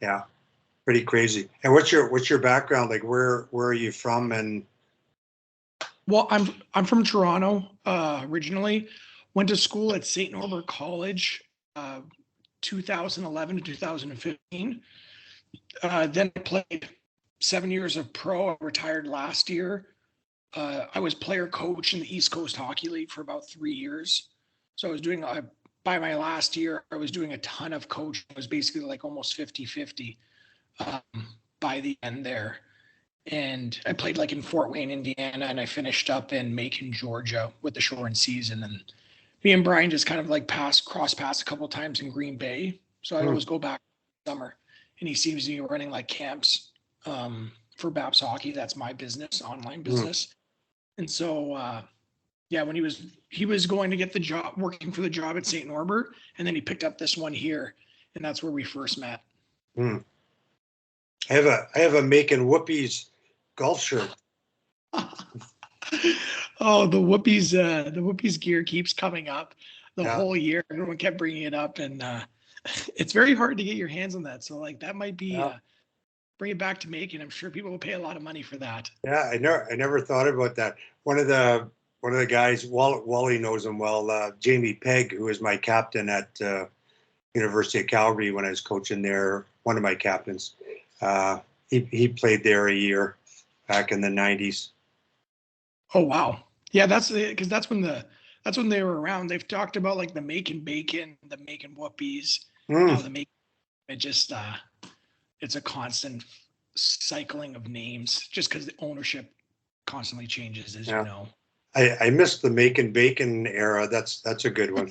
Yeah, pretty crazy. And what's your background? Like, where are you from? And Well, I'm from Toronto originally. Went to school at St. Norbert College, uh, 2011 to 2015. Then I played 7 years of pro. I retired last year. I was player coach in the East Coast Hockey League for about 3 years. So I was doing, by my last year, I was doing a ton of coaching. It was basically like almost 50-50 um, by the end there. And I played like in Fort Wayne, Indiana, and I finished up in Macon, Georgia with the shortened season. And me and Brian just kind of like cross paths a couple of times in Green Bay. So I hmm, always go back summer, and he seems to be running like camps for Baps Hockey. That's my business, online hmm. business. And so, yeah, when he was going to get the job, working for the job at St. Norbert, and then he picked up this one here, and that's where we first met. Hmm. I have a making whoopies golf shirt. Oh, the Whoopies gear keeps coming up the Yeah, whole year. Everyone kept bringing it up, and it's very hard to get your hands on that. So like that might be yeah, bring it back to Macon. I'm sure people will pay a lot of money for that. yeah. I never thought about that. One of the guys, Wally knows him well. Jamie Pegg, who was my captain at University of Calgary when I was coaching there. One of my captains. Uh, he played there a year back in the '90s. Oh wow, yeah, that's because that's when they were around. They've talked about like the Macon Bacon, the Macon Whoopies. Mm, Now the Macon, it just it's a constant cycling of names, just because the ownership constantly changes, as you yeah, know. I missed the Macon Bacon era. That's a good one.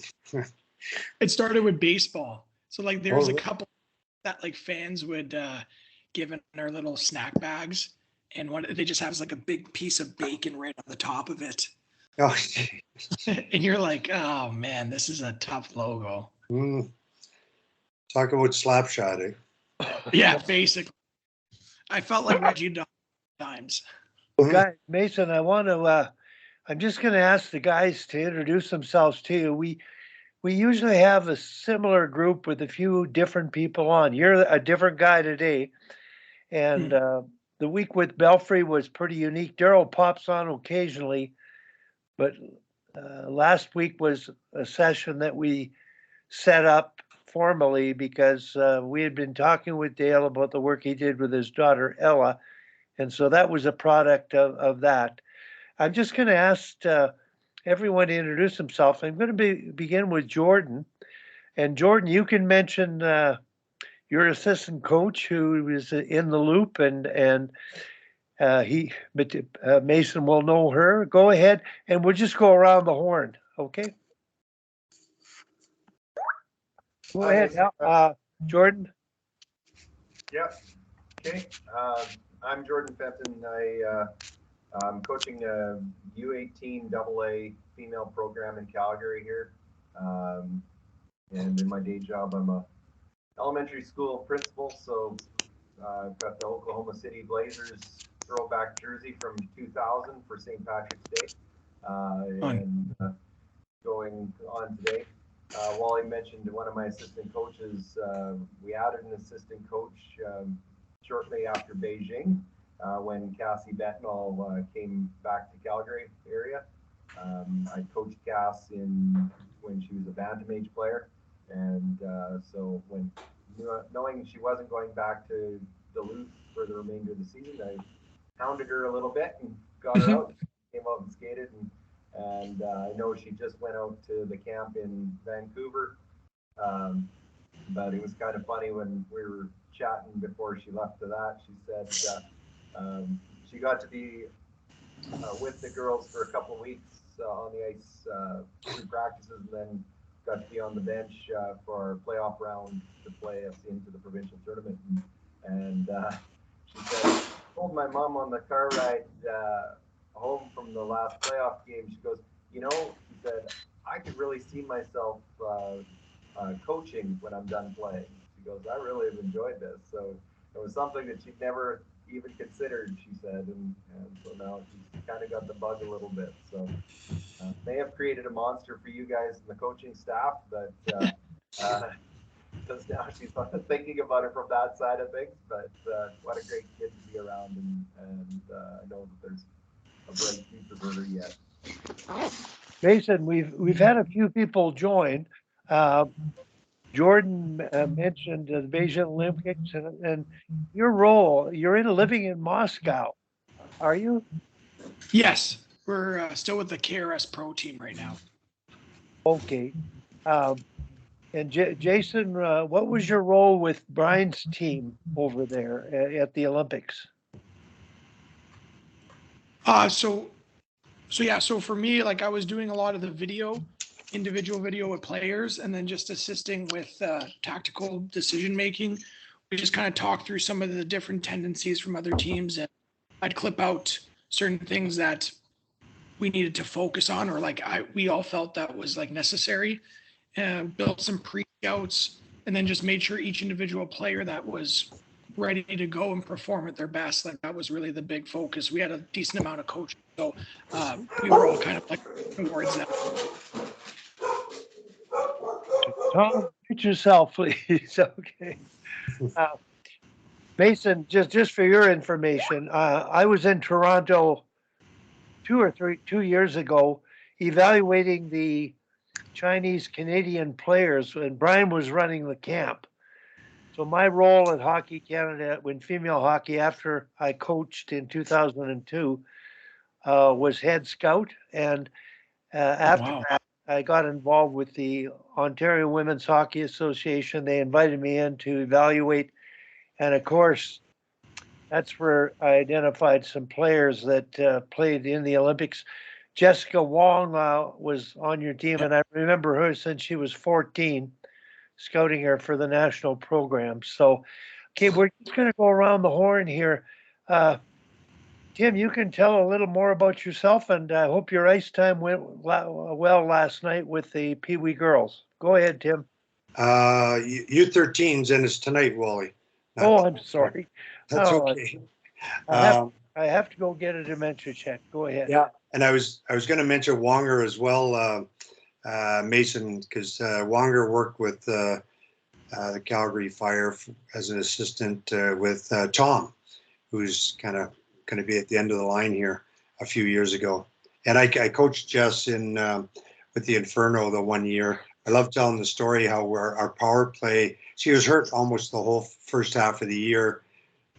It started with baseball. So like there's a Oh, couple that like fans would give in our little snack bags, and one they just has like a big piece of bacon right on the top of it. oh, And you're like, oh man, this is a tough logo. mm, talk about slapshot. Yeah, basically. I felt like Reggie Don times. Well, Mm, guys, Mason, I'm just going to ask the guys to introduce themselves to you. We usually have a similar group with a few different people on. You're a different guy today, and Hmm. the week with Belfry was pretty unique. Darryl pops on occasionally, but last week was a session that we set up formally because we had been talking with Dale about the work he did with his daughter Ella, and so that was a product of that. I'm just going to ask everyone to introduce himself. I'm going to begin with Jordan. And Jordan, you can mention your assistant coach who is in the loop, but Mason will know her. Go ahead, and we'll just go around the horn. Okay, go Hi, ahead, Mason. Jordan. Yep. Okay. I'm Jordan Fenton. I'm coaching a U18 AA female program in Calgary here. Um, and in my day job, I'm a elementary school principal. So I've got the Oklahoma City Blazers throwback jersey from 2000 for St. Patrick's Day. Fun. And going on today. Wally mentioned one of my assistant coaches. We added an assistant coach shortly after Beijing when Cassie Betnall came back to Calgary area. I coached Cass when she was a bantam age player, and so when knowing she wasn't going back to Duluth for the remainder of the season, I hounded her a little bit and got her out. Came out and skated, and I know she just went out to the camp in Vancouver. Um, but it was kind of funny when we were chatting before she left to that. She said she got to be with the girls for a couple of weeks on the ice through practices, and then got to be on the bench for our playoff round to play us into the provincial tournament. And she said, I told my mom on the car ride home from the last playoff game, she goes, she said, I could really see myself coaching when I'm done playing. She goes, I really have enjoyed this. So it was something that she'd never even considered, she said. And so now she's kind of got the bug a little bit. So may have created a monster for you guys and the coaching staff, but because now she's thinking about it from that side of things. But what a great kid to be around, and I know that there's a bright future for her yet. Mason, we've had a few people join. Jordan mentioned the Beijing Olympics and your role. You're living in Moscow, are you? Yes, we're still with the KRS Pro team right now. Okay. And Jason, what was your role with Brian's team over there at the Olympics? So for me, like I was doing a lot of the individual video with players, and then just assisting with tactical decision making. We just kind of talked through some of the different tendencies from other teams, and I'd clip out certain things that we needed to focus on, or we all felt that was like necessary, and built some pre-scouts, and then just made sure each individual player that was ready to go and perform at their best. Like that was really the big focus. We had a decent amount of coaching, so we were all kind of like towards that. Tom, mute yourself, please. Okay. Mason, just for your information, I was in Toronto 2 years ago evaluating the Chinese Canadian players, and Brian was running the camp. So my role at Hockey Canada, when female hockey, after I coached in 2002, was head scout. And after that, I got involved with the Ontario Women's Hockey Association. They invited me in to evaluate. And of course, that's where I identified some players that played in the Olympics. Jessica Wong was on your team, and I remember her since she was 14, scouting her for the national program. So, okay, we're just going to go around the horn here. Tim, you can tell a little more about yourself, and I hope your ice time went well last night with the Pee Wee girls. Go ahead, Tim. U13s, and it's tonight, Wally. I'm sorry. That's okay. I have to go get a dementia check. Go ahead. Yeah, and I was going to mention Wonger as well, Mason, because Wonger worked with the Calgary Fire as an assistant with Tom, who's kind of going to be at the end of the line here a few years ago. And I coached Jess in with the Inferno the 1 year. I love telling the story how our power play, she was hurt almost the whole first half of the year.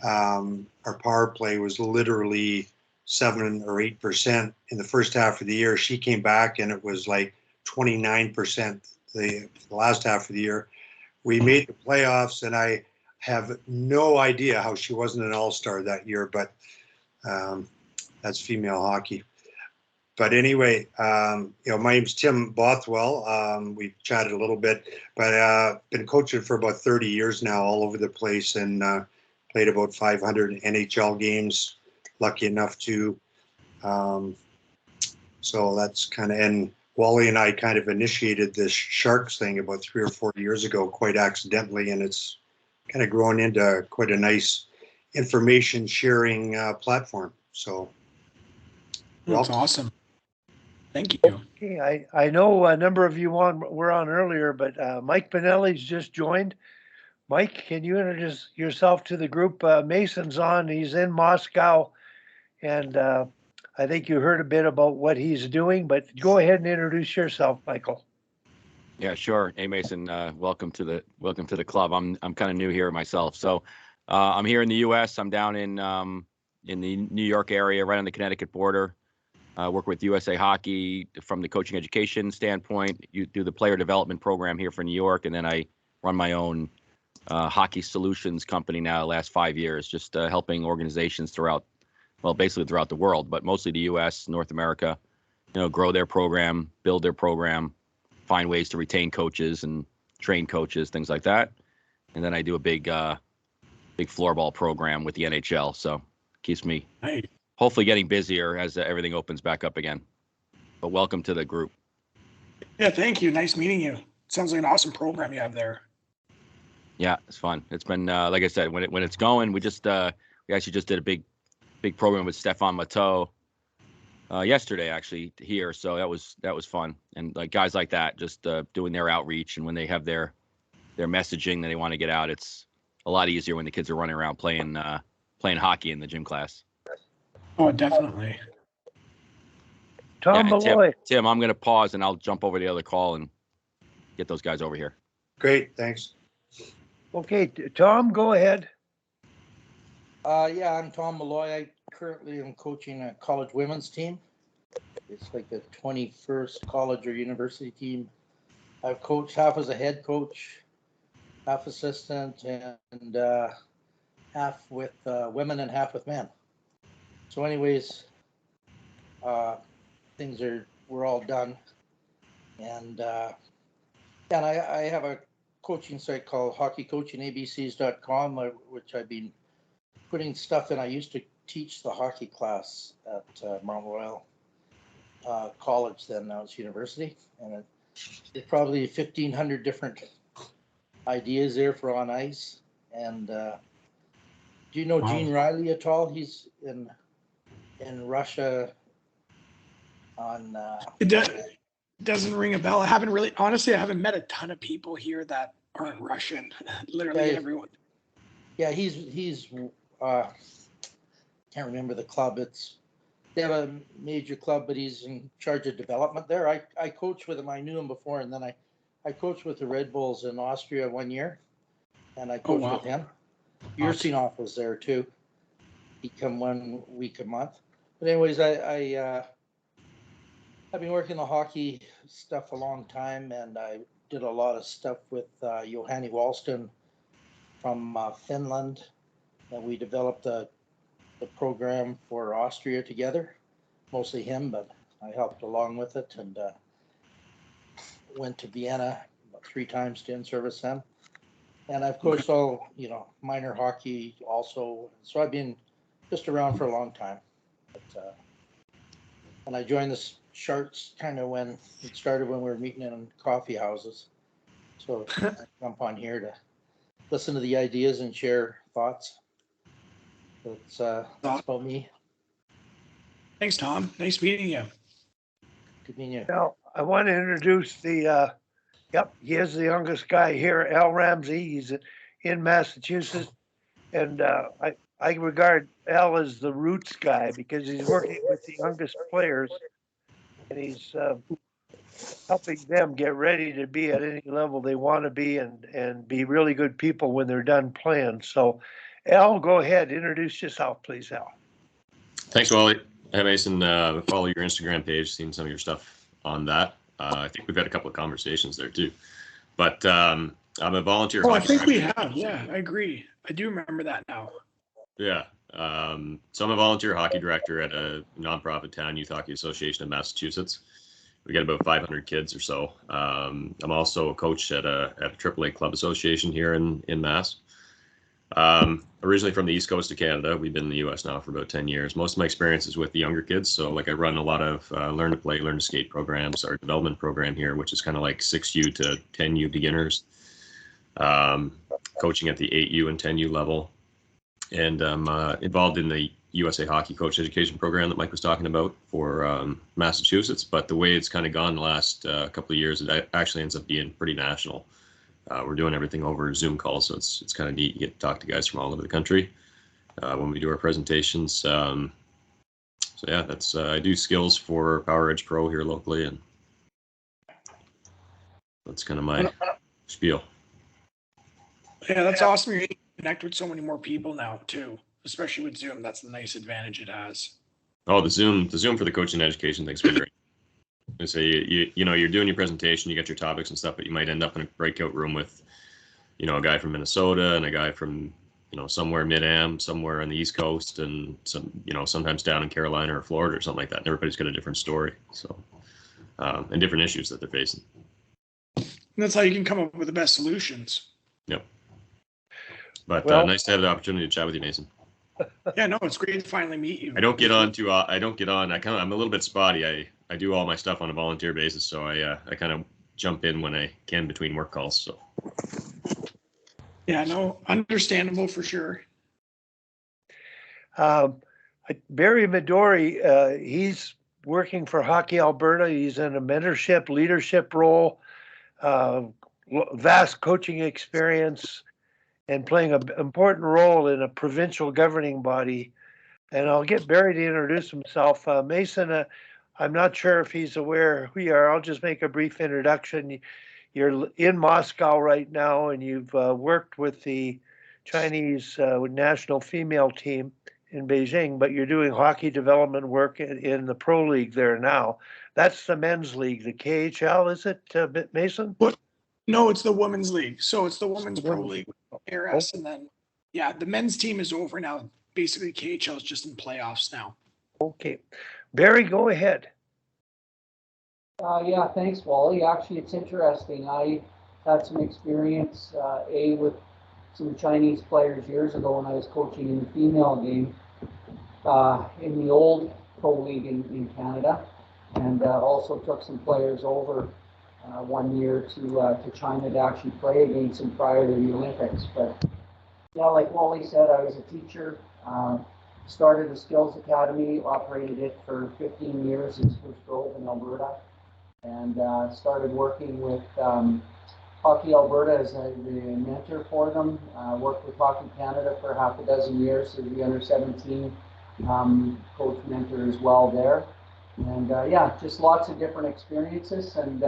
Our power play was literally 7 or 8% in the first half of the year. She came back and it was like 29% the last half of the year. We made the playoffs, and I have no idea how she wasn't an all-star that year, but that's female hockey. But anyway, my name's Tim Bothwell. We've chatted a little bit, but been coaching for about 30 years now, all over the place, and played about 500 NHL games. Lucky enough to. So that's kind of, and Wally and I kind of initiated this Sharks thing about 3 or 4 years ago, quite accidentally, and it's kind of grown into quite a nice information sharing platform. So that's awesome. Thank you. Okay, I know a number of you were on earlier, but Mike Pinelli's just joined. Mike, can you introduce yourself to the group? Mason's on. He's in Moscow, and I think you heard a bit about what he's doing, but go ahead and introduce yourself, Michael. Yeah, sure. Hey, Mason, welcome to the club. I'm kind of new here myself. So I'm here in the U.S. I'm down in the New York area, right on the Connecticut border. Work with USA Hockey from the coaching education standpoint. You do the player development program here for New York, and then I run my own hockey solutions company now the last 5 years, just helping organizations basically throughout the world, but mostly the U.S., North America, grow their program, build their program, find ways to retain coaches and train coaches, things like that. And then I do a big floorball program with the NHL. So keeps me hopefully getting busier as everything opens back up again. But welcome to the group. Yeah, thank you. Nice meeting you. Sounds like an awesome program you have there. Yeah, it's fun. It's been like I said, when it's going, we actually just did a big program with Stefan Matteau yesterday actually here. So that was fun. And like guys like that, just doing their outreach, and when they have their their messaging that they want to get out. It's a lot easier when the kids are running around playing hockey in the gym class. Oh, definitely. Tom Yeah, and Malloy. Tim, I'm going to pause and I'll jump over the other call and get those guys over here. Great, thanks. Okay, Tom, go ahead. Yeah, I'm Tom Malloy. I currently am coaching a college women's team. It's like the 21st college or university team. I've coached half as a head coach, half assistant, and half with women and half with men. So anyways, we're all done. And I have a coaching site called hockeycoachingabcs.com, which I've been putting stuff in. I used to teach the hockey class at Mount Royal College then, now it's university. And there's probably 1,500 different ideas there for on ice. And do you know Gene Riley at all? He's in Russia on... It doesn't ring a bell. I haven't met a ton of people here that aren't Russian. Literally everyone. Yeah, he's can't remember the club. They have a major club, but he's in charge of development there. I coached with him. I knew him before, and then I coached with the Red Bulls in Austria 1 year, and I coached with him. Yursinov was there too. He'd come 1 week a month. But anyways, I've been working the hockey stuff a long time, and I did a lot of stuff with Johanni Wallsten from Finland, and we developed the program for Austria together, mostly him, but I helped along with it, and went to Vienna about 3 times to in-service them. And I've coached all, minor hockey also. So I've been just around for a long time. But, and I joined the Sharks kind of when it started, when we were meeting in coffee houses. So I jump on here to listen to the ideas and share thoughts. That's about me. Thanks, Tom. Nice meeting you. Good meeting you. Now, I want to introduce he is the youngest guy here, Al Ramsey. He's in Massachusetts. And I regard Al as the roots guy because he's working with the youngest players and he's helping them get ready to be at any level they want to be and be really good people when they're done playing. So, Al, go ahead. Introduce yourself, please, Al. Thanks, Wally. Hey, Mason. Follow your Instagram page. Seen some of your stuff on that. I think we've had a couple of conversations there too. But I'm a volunteer. I think we have. Yeah, I agree. I do remember that now. Yeah. So I'm a volunteer hockey director at a nonprofit town youth hockey association in Massachusetts. We got about 500 kids or so. I'm also a coach at a AAA club association here in Mass. Originally from the East Coast of Canada. We've been in the US now for about 10 years. Most of my experience is with the younger kids. So I run a lot of learn to play, learn to skate programs, our development program here, which is kind of like 6U to 10U beginners, coaching at the 8U and 10U level. And I'm involved in the USA Hockey Coach Education Program that Mike was talking about for Massachusetts. But the way it's kind of gone the last couple of years, it actually ends up being pretty national. We're doing everything over Zoom calls, so it's kind of neat. You get to talk to guys from all over the country when we do our presentations. So yeah, that's I do skills for Power Edge Pro here locally, and that's kind of my spiel. Yeah, that's awesome. You're able to connect with so many more people now too, especially with Zoom. That's the nice advantage it has. Oh, the Zoom for the coaching and education thing's been great. So you're doing your presentation, you got your topics and stuff, but you might end up in a breakout room with, a guy from Minnesota and a guy from, somewhere mid-am, somewhere on the East Coast, and sometimes down in Carolina or Florida or something like that. And everybody's got a different story, so and different issues that they're facing. And that's how you can come up with the best solutions. Yep. But Well, nice to have the opportunity to chat with you, Mason. Yeah, no, it's great to finally meet you. I don't get on. I'm a little bit spotty. I do all my stuff on a volunteer basis, so I kind of jump in when I can between work calls. So. Yeah, no, understandable for sure. Barry Midori, he's working for Hockey Alberta. He's in a mentorship, leadership role, vast coaching experience and playing an important role in a provincial governing body. And I'll get Barry to introduce himself. Mason, I'm not sure if he's aware who you are. I'll just make a brief introduction. You're in Moscow right now, and you've worked with the Chinese national female team in Beijing, but you're doing hockey development work in the pro league there now. That's the men's league, the KHL, is it, Mason? What? No, it's the women's league. So it's the women's pro league, ARS, and then the men's team is over now. Basically, KHL is just in playoffs now. Okay, Barry, go ahead. Yeah, thanks, Wally. Actually, it's interesting. I had some experience, with some Chinese players years ago when I was coaching in the female game in the old pro league in Canada, and also took some players over 1 year to China to actually play against them prior to the Olympics. But yeah, like Wally said, I was a teacher. Started a skills academy, operated it for 15 years in Spruce Grove in Alberta, and started working with Hockey Alberta as the mentor for them. Worked with Hockey Canada for half a dozen years as the under-17 coach mentor as well there. And yeah, just lots of different experiences, and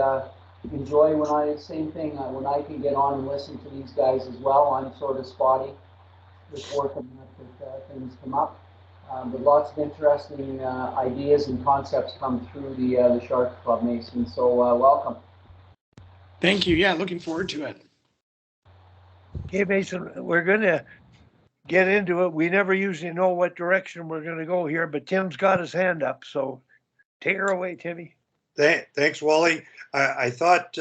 enjoy when when I can get on and listen to these guys as well. I'm sort of spotty with work and things come up. But lots of interesting ideas and concepts come through the Sharks Club, Mason. So welcome. Thank you. Yeah, looking forward to it. Okay, Mason, we're going to get into it. We never usually know what direction we're going to go here, but Tim's got his hand up. So take her away, Timmy. Thanks, Wally. I thought,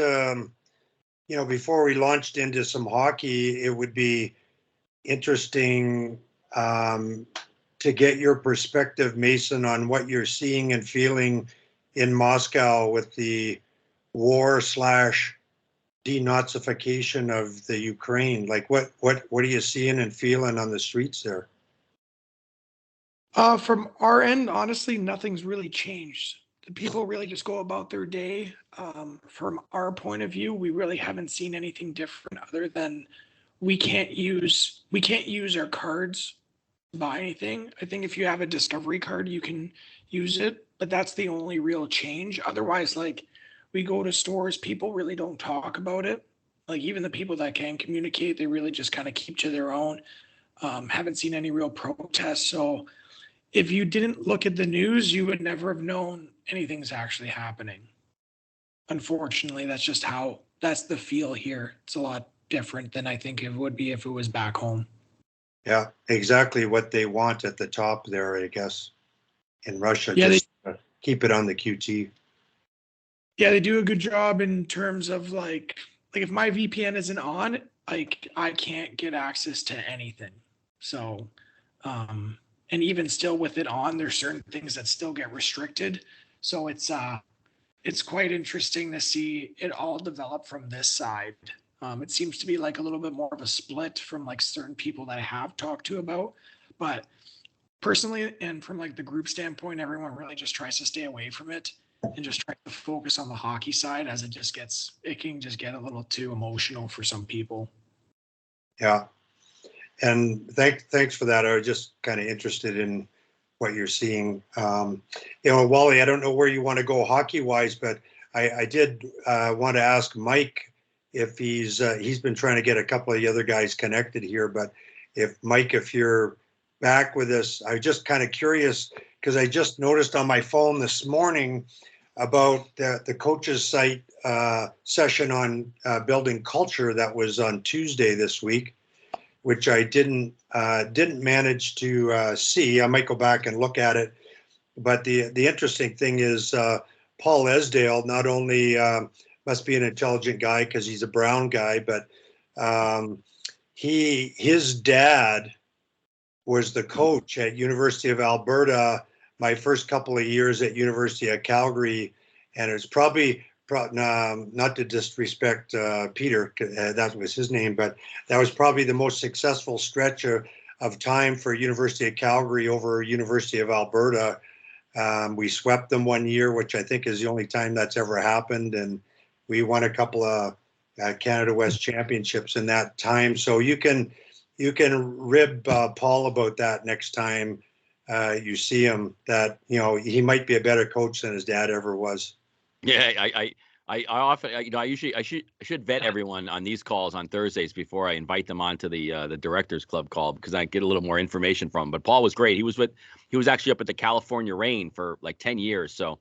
before we launched into some hockey, it would be interesting to get your perspective, Mason, on what you're seeing and feeling in Moscow with the war / denazification of the Ukraine. Like what are you seeing and feeling on the streets there? From our end, honestly, nothing's really changed. The people really just go about their day. From our point of view, we really haven't seen anything different other than we can't use our cards to buy anything. I think if you have a Discovery card, you can use it, but that's the only real change. Otherwise, like, we go to stores, people really don't talk about it. Like, even the people that can communicate, they really just kind of keep to their own. Haven't seen any real protests. So if you didn't look at the news, you would never have known anything's actually happening. Unfortunately, that's the feel here. It's a lot different than I think it would be if it was back home. Yeah, exactly what they want at the top there, I guess, in Russia. Yeah, just keep it on the QT. Yeah, they do a good job in terms of like if my VPN isn't on, like, I can't get access to anything. So, and even still with it on, there's certain things that still get restricted. So it's quite interesting to see it all develop from this side. It seems to be like a little bit more of a split from like certain people that I have talked to about, but personally, and from like the group standpoint, everyone really just tries to stay away from it and just try to focus on the hockey side, as it can just get a little too emotional for some people. Yeah. And thanks for that. I was just kind of interested in what you're seeing. Wally, I don't know where you want to go hockey wise, but I did want to ask Mike if he's been trying to get a couple of the other guys connected here, but if you're back with us, I was just kind of curious because I just noticed on my phone this morning about the coaches site session on building culture that was on Tuesday this week, which I didn't manage to see. I might go back and look at it. But the interesting thing is Paul Esdale not only must be an intelligent guy because he's a Brown guy, but his dad was the coach at University of Alberta my first couple of years at University of Calgary, and it was probably not to disrespect Peter, that was his name, but that was probably the most successful stretch of time for University of Calgary over University of Alberta. We swept them 1 year, which I think is the only time that's ever happened, and we won a couple of Canada West Championships in that time. So you can rib Paul about that next time you see him. That he might be a better coach than his dad ever was. Yeah, I often, I should vet everyone on these calls on Thursdays before I invite them onto the Directors Club call, because I get a little more information from him. But Paul was great. He was actually up at the California Rain for like 10 years. So,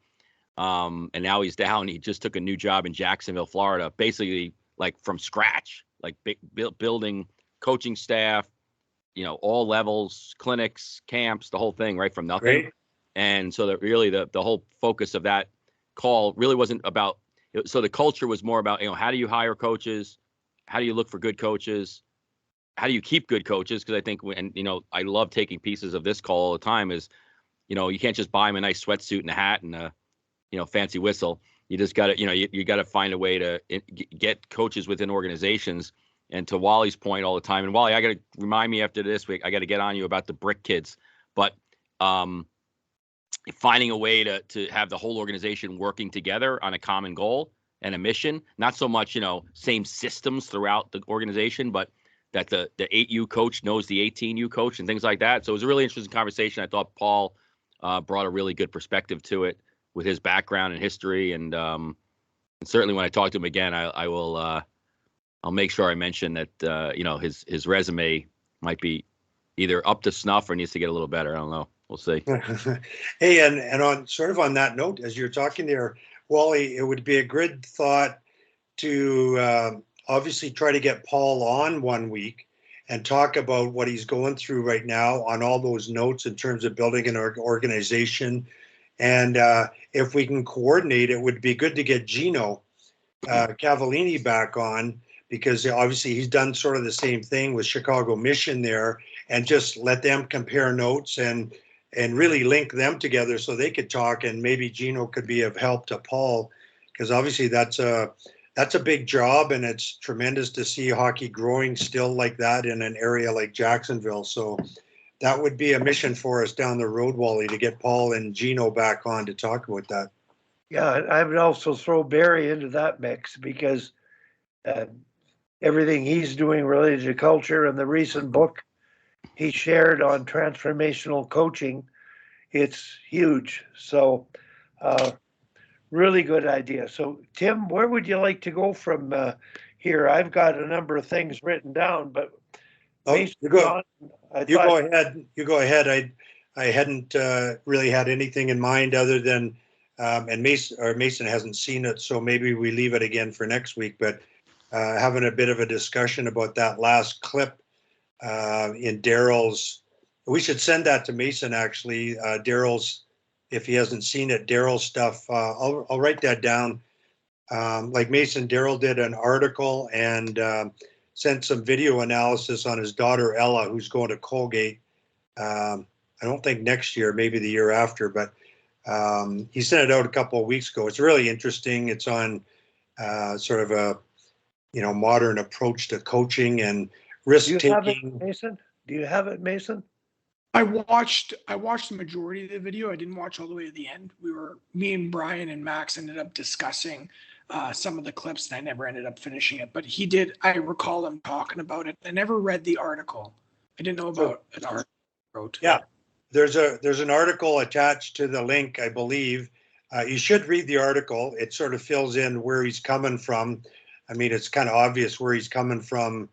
and now he's down. He just took a new job in Jacksonville, Florida, basically like from scratch, like building coaching staff, all levels, clinics, camps, the whole thing, right from nothing. Great. And so that really the whole focus of that call really wasn't about. So the culture was more about, how do you hire coaches? How do you look for good coaches? How do you keep good coaches? Because I think, I love taking pieces of this call all the time is, you can't just buy them a nice sweatsuit and a hat and a, fancy whistle. You just got to, you got to find a way to get coaches within organizations. And to Wally's point all the time, and Wally, I got to remind me after this week, I got to get on you about the brick kids, but finding a way to have the whole organization working together on a common goal and a mission, not so much, same systems throughout the organization, but that the 8U coach knows the 18U coach and things like that. So it was a really interesting conversation. I thought Paul brought a really good perspective to it with his background and history. And certainly when I talk to him again, I will, I'll make sure I mention that, his resume might be either up to snuff or needs to get a little better. I don't know. We'll see. Hey, and on that note, as you're talking there, Wally, it would be a good thought to obviously try to get Paul on one week and talk about what he's going through right now on all those notes in terms of building an organization. And if we can coordinate, it would be good to get Gino Cavallini back on, because obviously he's done sort of the same thing with Chicago Mission there, and just let them compare notes and really link them together so they could talk, and maybe Gino could be of help to Paul, because obviously that's a big job, and it's tremendous to see hockey growing still like that in an area like Jacksonville. So that would be a mission for us down the road, Wally, to get Paul and Gino back on to talk about that. Yeah, I would also throw Barry into that mix, because everything he's doing related to culture, and the recent book he shared on transformational coaching, it's huge. So really good idea. So Tim, where would you like to go from here? I've got a number of things written down, but you go ahead. You go ahead. I hadn't really had anything in mind other than, and Mason hasn't seen it, so maybe we leave it again for next week, but having a bit of a discussion about that last clip in Darryl's. We should send that to Mason, actually. Darryl's, if he hasn't seen it, Darryl's stuff. I'll write that down. Like Mason, Darryl did an article and sent some video analysis on his daughter Ella, who's going to Colgate. I don't think next year, maybe the year after, but he sent it out a couple of weeks ago. It's really interesting. It's on sort of a modern approach to coaching and risk taking. Mason, do you have it, Mason? I watched the majority of the video. I didn't watch all the way to the end. Me and Brian and Max ended up discussing some of the clips, and I never ended up finishing it. But he did. I recall him talking about it. I never read the article. I didn't know about an article he wrote. Yeah, there's an article attached to the link, I believe. You should read the article. It sort of fills in where he's coming from. I mean, it's kind of obvious where he's coming from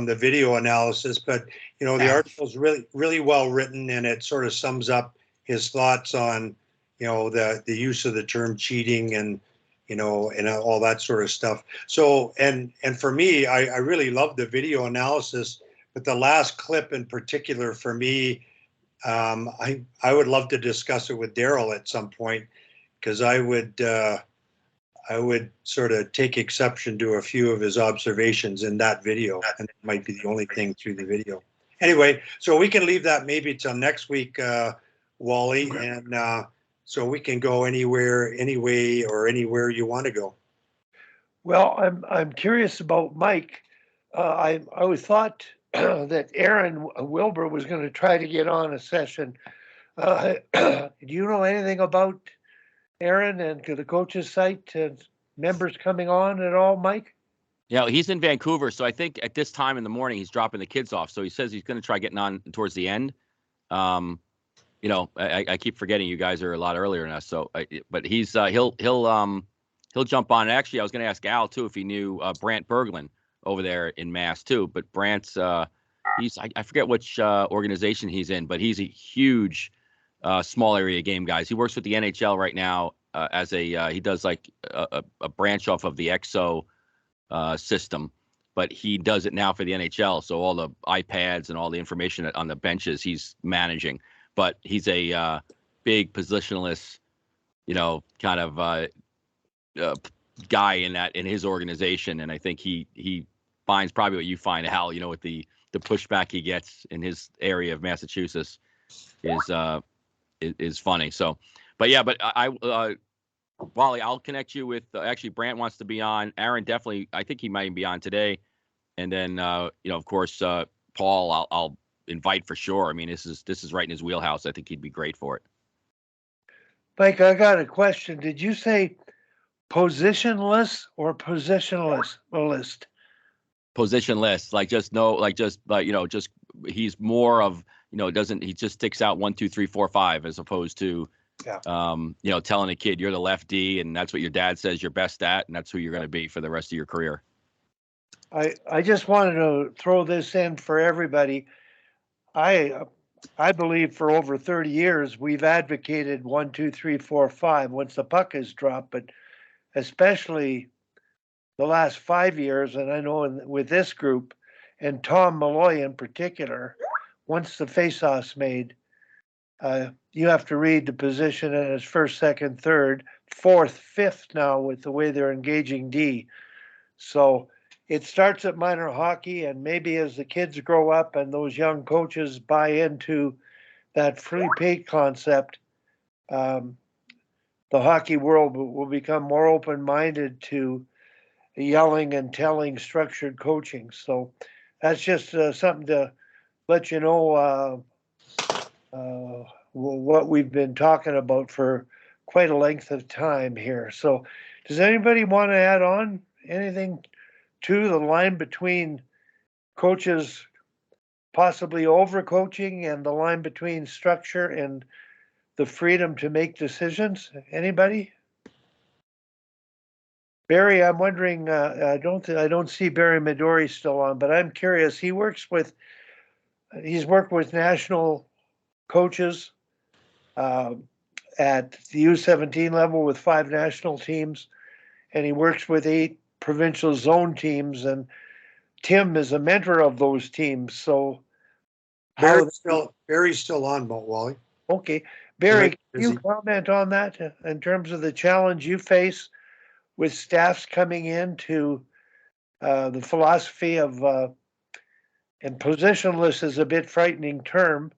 the video analysis, but the article's really, really well written, and it sort of sums up his thoughts on, the use of the term cheating and, and all that sort of stuff. So, and for me, I really love the video analysis, but the last clip in particular for me, I would love to discuss it with Darryl at some point, because I would sort of take exception to a few of his observations in that video, and it might be the only thing through the video. Anyway, so we can leave that maybe till next week, Wally, okay. And so we can go anywhere you want to go. Well, I'm curious about Mike. I always thought that Aaron Wilbur was going to try to get on a session. Do you know anything about Aaron and to the coaches site and members coming on at all, Mike? You know, he's in Vancouver, so I think at this time in the morning he's dropping the kids off. So he says he's going to try getting on towards the end. You know, I keep forgetting you guys are a lot earlier than us. So, but he's he'll jump on. Actually, I was going to ask Al too if he knew Brant Berglund over there in Mass too. But Brant's I forget which organization he's in, but he's a huge small area game guys. He works with the NHL right now as he does like a branch off of the EXO system, but he does it now for the NHL. So all the iPads and all the information on the benches he's managing. But he's a big positionless, you know, kind of guy in his organization, and I think he finds probably what you find, Hal. You know, with the pushback he gets in his area of Massachusetts is funny. So, but yeah, but Wally, I'll connect you with actually Brant wants to be on. Aaron definitely, I think he might be on today, and then you know, of course, Paul, I'll invite for sure. I mean, this is right in his wheelhouse. I think he'd be great for it. Mike, I got a question. Did you say positionless or positionless list? Positionless, you know, just he's more of, you know, he just sticks out 1, 2, 3, 4, 5 as opposed to, you know, telling a kid you're the left D and that's what your dad says you're best at and that's who you're going to be for the rest of your career. I just wanted to throw this in for everybody. I believe for over 30 years we've advocated 1, 2, 3, 4, 5 once the puck is dropped, but especially the last 5 years, and I know with this group and Tom Malloy in particular, once the faceoff's made, you have to read the position as first, second, third, fourth, fifth now with the way they're engaging D. So it starts at minor hockey, and maybe as the kids grow up and those young coaches buy into that free pay concept, the hockey world will become more open-minded to yelling and telling structured coaching. So that's just something to let you know what we've been talking about for quite a length of time here. So does anybody want to add on anything to the line between coaches possibly overcoaching and the line between structure and the freedom to make decisions? Anybody? Barry, I'm wondering, I don't see Barry Midori still on, but I'm curious. He's worked with national coaches at the U17 level with 5 national teams, and he works with 8 provincial zone teams, and Tim is a mentor of those teams. So Barry's still on, Wally. Okay. Barry, can you comment on that in terms of the challenge you face with staffs coming into the philosophy of, and positionless is a bit frightening term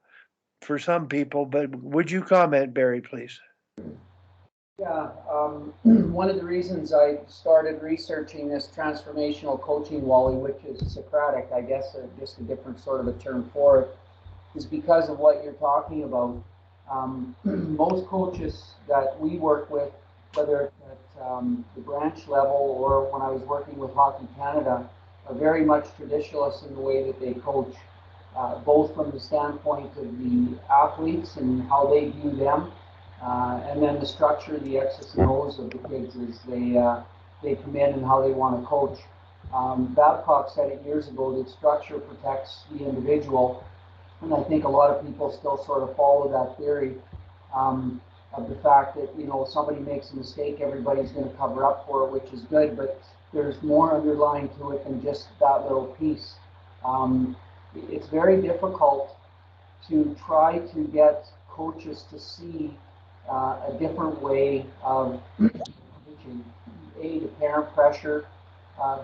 for some people, but would you comment, Barry, please? Yeah, one of the reasons I started researching this transformational coaching, Wally, which is Socratic, I guess, just a different sort of a term for it, is because of what you're talking about. Most coaches that we work with, whether at the branch level or when I was working with Hockey Canada, are very much traditionalists in the way that they coach, both from the standpoint of the athletes and how they view them, and then the structure, the X's and O's of the kids as they come in and how they want to coach. Babcock said it years ago that structure protects the individual, and I think a lot of people still sort of follow that theory of the fact that, you know, somebody makes a mistake, everybody's going to cover up for it, which is good, but there's more underlying to it than just that little piece. It's very difficult to try to get coaches to see a different way of coaching. A, the parent pressure,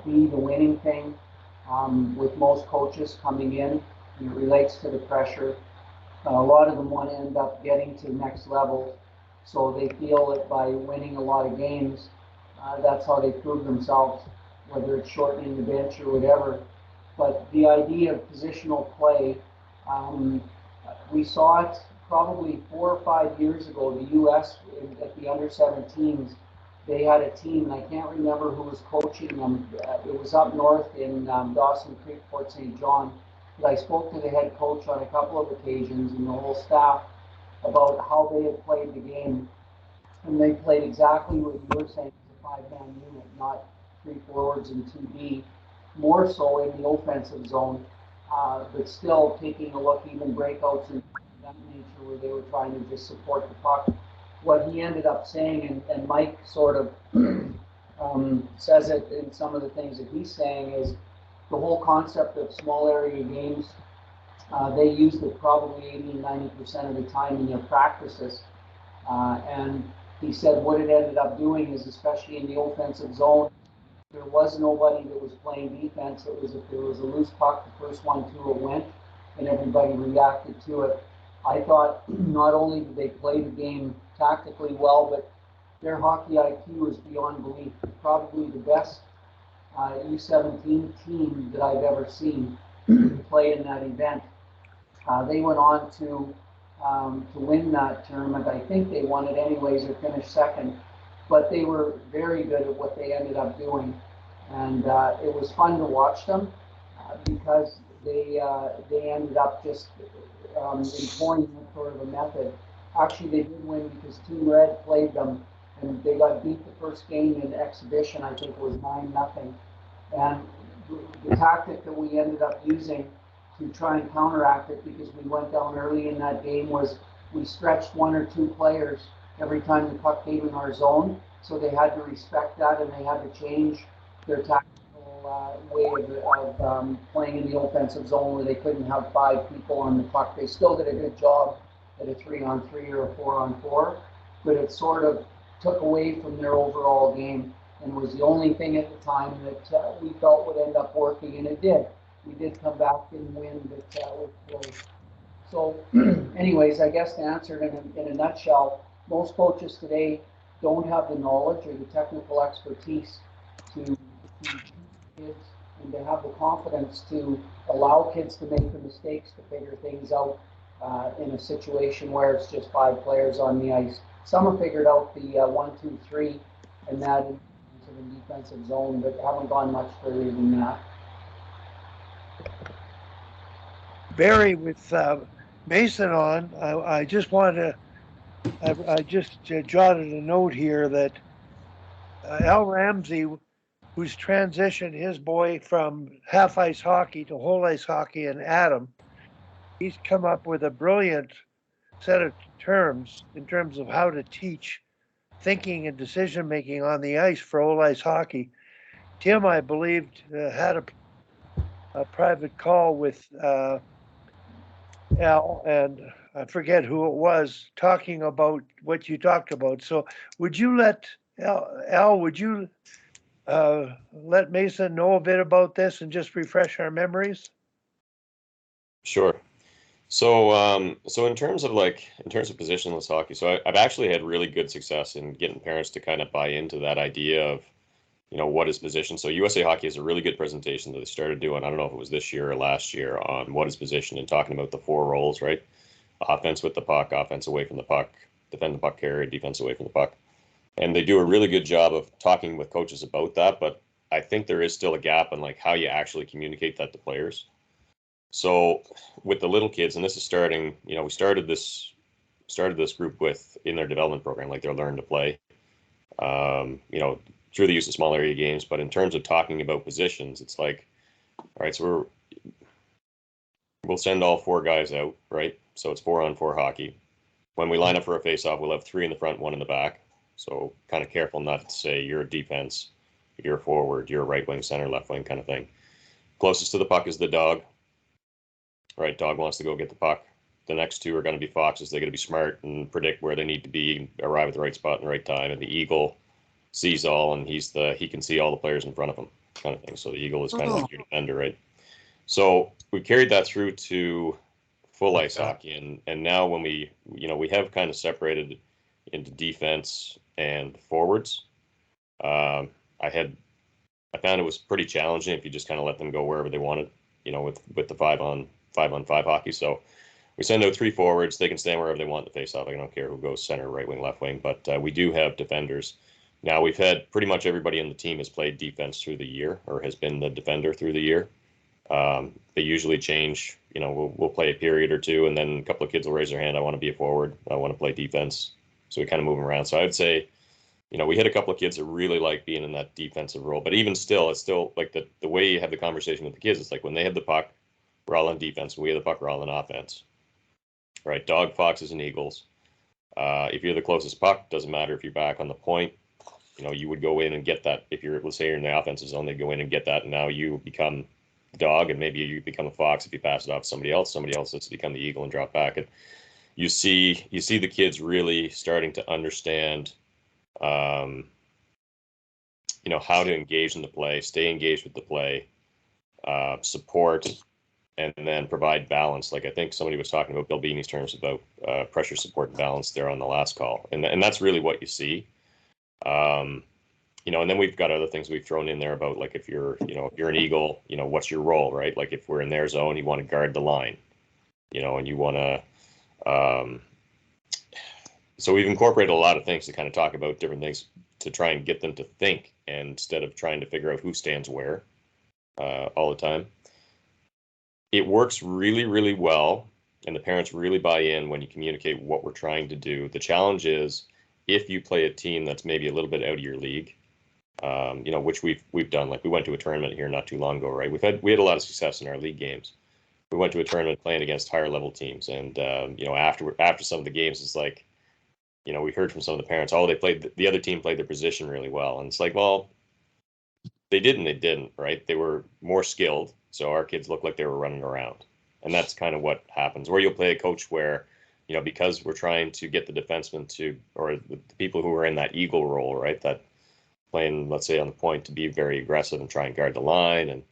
B, the winning thing. With most coaches coming in, and it relates to the pressure. A lot of them want to end up getting to the next level, so they feel that by winning a lot of games, that's how they prove themselves, whether it's shortening the bench or whatever. But the idea of positional play, we saw it probably 4 or 5 years ago. The U.S. at the under-17s they had a team, and I can't remember who was coaching them. It was up north in Dawson Creek, Fort St. John. But I spoke to the head coach on a couple of occasions and the whole staff about how they had played the game. And they played exactly what you were saying, a five-man unit, not three forwards and two D, more so in the offensive zone, but still taking a look, even breakouts and that nature where they were trying to just support the puck. What he ended up saying, and Mike sort of says it in some of the things that he's saying, is the whole concept of small area games. They used it probably 80-90% of the time in their practices. And he said what it ended up doing is, especially in the offensive zone, there was nobody that was playing defense. It was if there was a loose puck, the first one to it went, and everybody reacted to it. I thought not only did they play the game tactically well, but their hockey IQ was beyond belief. Probably the best U17 team that I've ever seen play in that event. They went on to win that tournament. I think they won it anyways or finished second, but they were very good at what they ended up doing. And it was fun to watch them because they ended up just employing that sort of a method. Actually, they did win because Team Red played them and they got beat the first game in exhibition. I think it was 9-0. And the tactic that we ended up using to try and counteract it, because we went down early in that game, was we stretched one or two players every time the puck came in our zone. So they had to respect that, and they had to change their tactical way of playing in the offensive zone where they couldn't have 5 people on the puck. They still did a good job at a 3-on-3 or a 4-on-4, but it sort of took away from their overall game and was the only thing at the time that we felt would end up working, and it did. We did come back and win, but was close. So anyways, I guess to answer it in a nutshell, most coaches today don't have the knowledge or the technical expertise to teach kids and to have the confidence to allow kids to make the mistakes, to figure things out in a situation where it's just 5 players on the ice. Some have figured out the 1-2-3 and that in the defensive zone, but haven't gone much further than that. Barry, with Mason on, I just wanted to, I just jotted a note here that Al Ramsey, who's transitioned his boy from half ice hockey to whole ice hockey, and Adam, he's come up with a brilliant set of terms in terms of how to teach thinking and decision making on the ice for whole ice hockey. Tim, I believed, had a private call with Al, and I forget who it was, talking about what you talked about. So would you let Al, would you let Mason know a bit about this and just refresh our memories? Sure. So, so in terms of positionless hockey, so I've actually had really good success in getting parents to kind of buy into that idea of, what is position. So USA Hockey has a really good presentation that they started doing. I don't know if it was this year or last year on what is position and talking about the 4 roles, right? Offense with the puck, offense away from the puck, defend the puck carrier, defense away from the puck. And they do a really good job of talking with coaches about that. But I think there is still a gap in how you actually communicate that to players. So with the little kids, and this is starting, we started this group with in their development program, they're learning to play, through the use of small area games. But in terms of talking about positions, it's all right, so we'll send all 4 guys out, right? So it's 4-on-4 hockey. When we line up for a face-off, we'll have 3 in the front, 1 in the back. So kind of careful not to say you're a defense, you're a forward, you're a right wing, center, left wing kind of thing. Closest to the puck is the dog. Right, dog wants to go get the puck. The next 2 are going to be foxes. They're going to be smart and predict where they need to be, arrive at the right spot in the right time. And the eagle sees all, and he can see all the players in front of him, kind of thing. So the eagle is kind of like your defender, right? So we carried that through to full ice hockey, and now when we have kind of separated into defense and forwards. I found it was pretty challenging if you just kind of let them go wherever they wanted, with the 5-on-5 hockey. So we send out 3 forwards. They can stand wherever they want in the faceoff. I don't care who goes center, right wing, left wing. But we do have defenders Now we've had pretty much everybody on the team has played defense through the year or has been the defender through the year. They usually change, we'll play a period or two and then a couple of kids will raise their hand. I want to be a forward. I want to play defense. So we kind of move them around. So I would say, we had a couple of kids that really like being in that defensive role, but even still, it's still like the way you have the conversation with the kids. It's like when they have the puck, we're all on defense. When we have the puck, we're all on offense, right? Dog, Foxes, and Eagles. If you're the closest puck, doesn't matter if you're back on the point, you would go in and get that. If let's say you're in the offensive zone, they go in and get that. And now you become dog and maybe you become a Fox if you pass it off to somebody else has to become the Eagle and drop back. And you see the kids really starting to understand, how to engage in the play, stay engaged with the play, support, and then provide balance. Like I think somebody was talking about Bill Beanie's terms about pressure, support, and balance there on the last call. And that's really what you see. And then we've got other things we've thrown in there about like if you're an Eagle, what's your role, right? Like if we're in their zone, you want to guard the line, and you want to. So we've incorporated a lot of things to kind of talk about different things to try and get them to think, and instead of trying to figure out who stands where all the time. It works really, really well, and the parents really buy in when you communicate what we're trying to do. The challenge is if you play a team that's maybe a little bit out of your league, which we've done. Like we went to a tournament here not too long ago, right? We had a lot of success in our league games. We went to a tournament playing against higher level teams, and after some of the games, it's like, we heard from some of the parents, the other team played their position really well, and it's like, well, they didn't, right? They were more skilled, so our kids looked like they were running around, and that's kind of what happens. Or you'll play a coach where, because we're trying to get the defensemen or the people who are in that Eagle role, right, that playing, let's say, on the point to be very aggressive and try and guard the line, and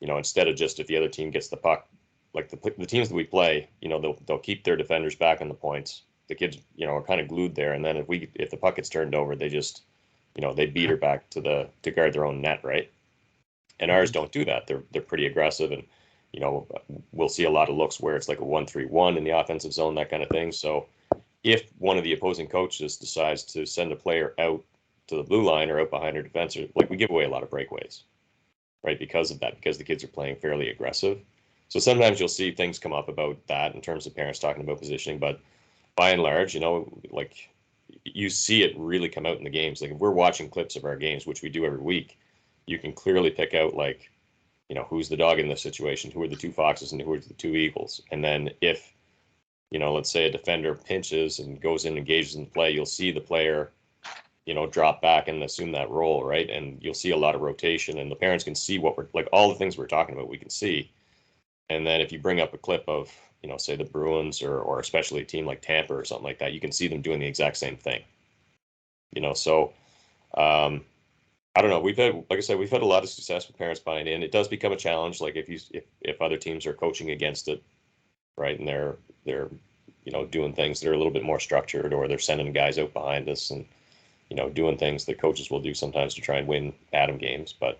instead of just if the other team gets the puck, like the teams that we play, they'll keep their defenders back on the points. The kids, are kind of glued there, and then if the puck gets turned over, they just, they beat her back to guard their own net, right? And ours don't do that. They're pretty aggressive, and we'll see a lot of looks where it's like a 1-3-1 in the offensive zone, that kind of thing. So if one of the opposing coaches decides to send a player out to the blue line or out behind her defense, like we give away a lot of breakaways, right? Because of that, because the kids are playing fairly aggressive. So sometimes you'll see things come up about that in terms of parents talking about positioning, but by and large, like you see it really come out in the games. Like if we're watching clips of our games, which we do every week, you can clearly pick out like, who's the dog in this situation, who are the two Foxes and who are the two Eagles. And then if, let's say a defender pinches and goes in and engages in play, you'll see the player, drop back and assume that role, right? And you'll see a lot of rotation, and the parents can see what we're like, all the things we're talking about, we can see. And then if you bring up a clip of, say the Bruins or especially a team like Tampa or something like that, you can see them doing the exact same thing. So I don't know. We've had, like I said, we've had a lot of success with parents buying in. It does become a challenge, like if other teams are coaching against it, right, and they're doing things that are a little bit more structured, or they're sending guys out behind us and doing things that coaches will do sometimes to try and win Adam games. But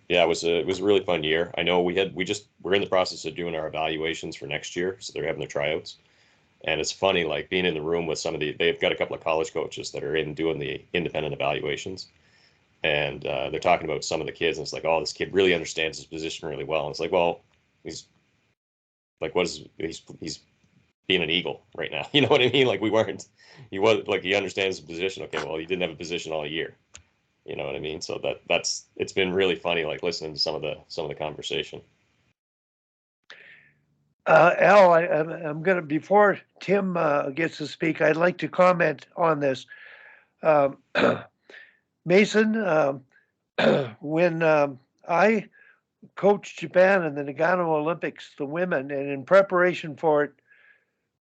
yeah, it was a really fun year. I know we're in the process of doing our evaluations for next year, so they're having their tryouts. And it's funny, like being in the room with they've got a couple of college coaches that are in doing the independent evaluations. And they're talking about some of the kids, and it's like, oh, this kid really understands his position really well. And it's like, well, he's like, he's being an Eagle right now. You know what I mean? Like he understands his position. Okay, well, he didn't have a position all year. You know what I mean? So it's been really funny, like listening to some of the conversation. Al, I'm gonna, before Tim gets to speak, I'd like to comment on this. Mason, when I coached Japan in the Nagano Olympics, the women, and in preparation for it,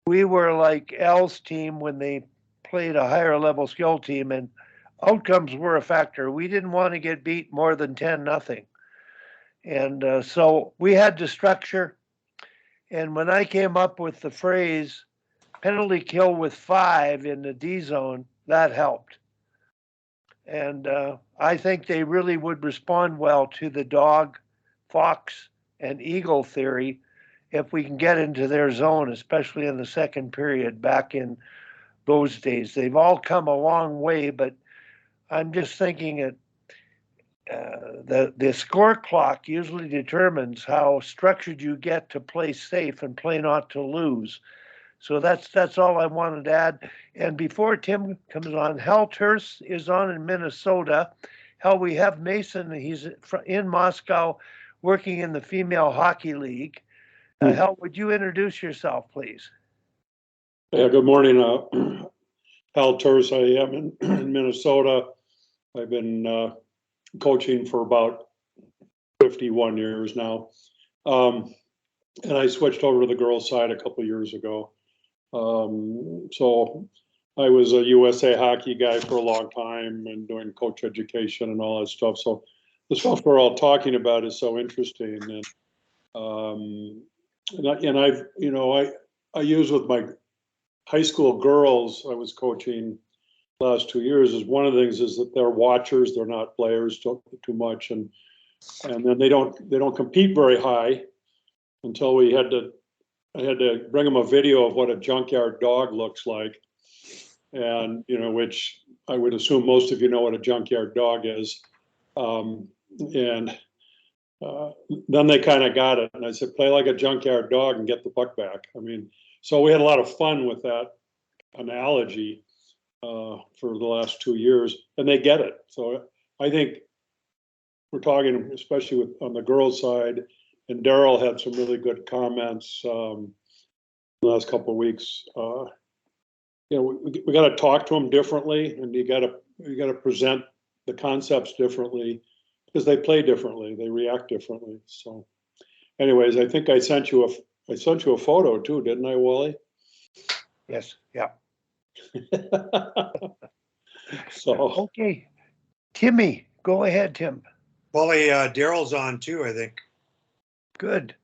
we were like Al's team when they played a higher level skill team, and outcomes were a factor. We didn't want to get beat more than 10-0. And so we had to structure. And when I came up with the phrase penalty kill with 5 in the D zone, that helped. And I think they really would respond well to the dog, fox, and eagle theory if we can get into their zone, especially in the second period back in those days. They've all come a long way, but I'm just thinking that the score clock usually determines how structured you get to play safe and play not to lose. So that's all I wanted to add. And before Tim comes on, Hal Turse is on in Minnesota. Hal, we have Mason. He's in Moscow working in the Female Hockey League. Hal, would you introduce yourself, please? Yeah, good morning. Hal Turse. I am in Minnesota. I've been coaching for about 51 years now. And I switched over to the girls' side a couple of years ago. So I was a USA hockey guy for a long time and doing coach education and all that stuff. So the stuff we're all talking about is so interesting. And I've, I use with my high school girls I was coaching last 2 years is one of the things is that they're watchers, they're not players too much, and then they don't compete very high until I had to bring them a video of what a junkyard dog looks like, and which I would assume most of you know what a junkyard dog is, and then they kind of got it, and I said, play like a junkyard dog and get the puck back. I mean, so we had a lot of fun with that analogy for the last 2 years, and they get it. So I think we're talking, especially on the girls' side, and Darryl had some really good comments the last couple of weeks. We got to talk to them differently, and you got to present the concepts differently because they play differently, they react differently. So, anyways, I think I sent you a photo too, didn't I, Wally? Yes. Yeah. So okay, Timmy, go ahead, Tim. Wally, Darryl's on too, I think. Good.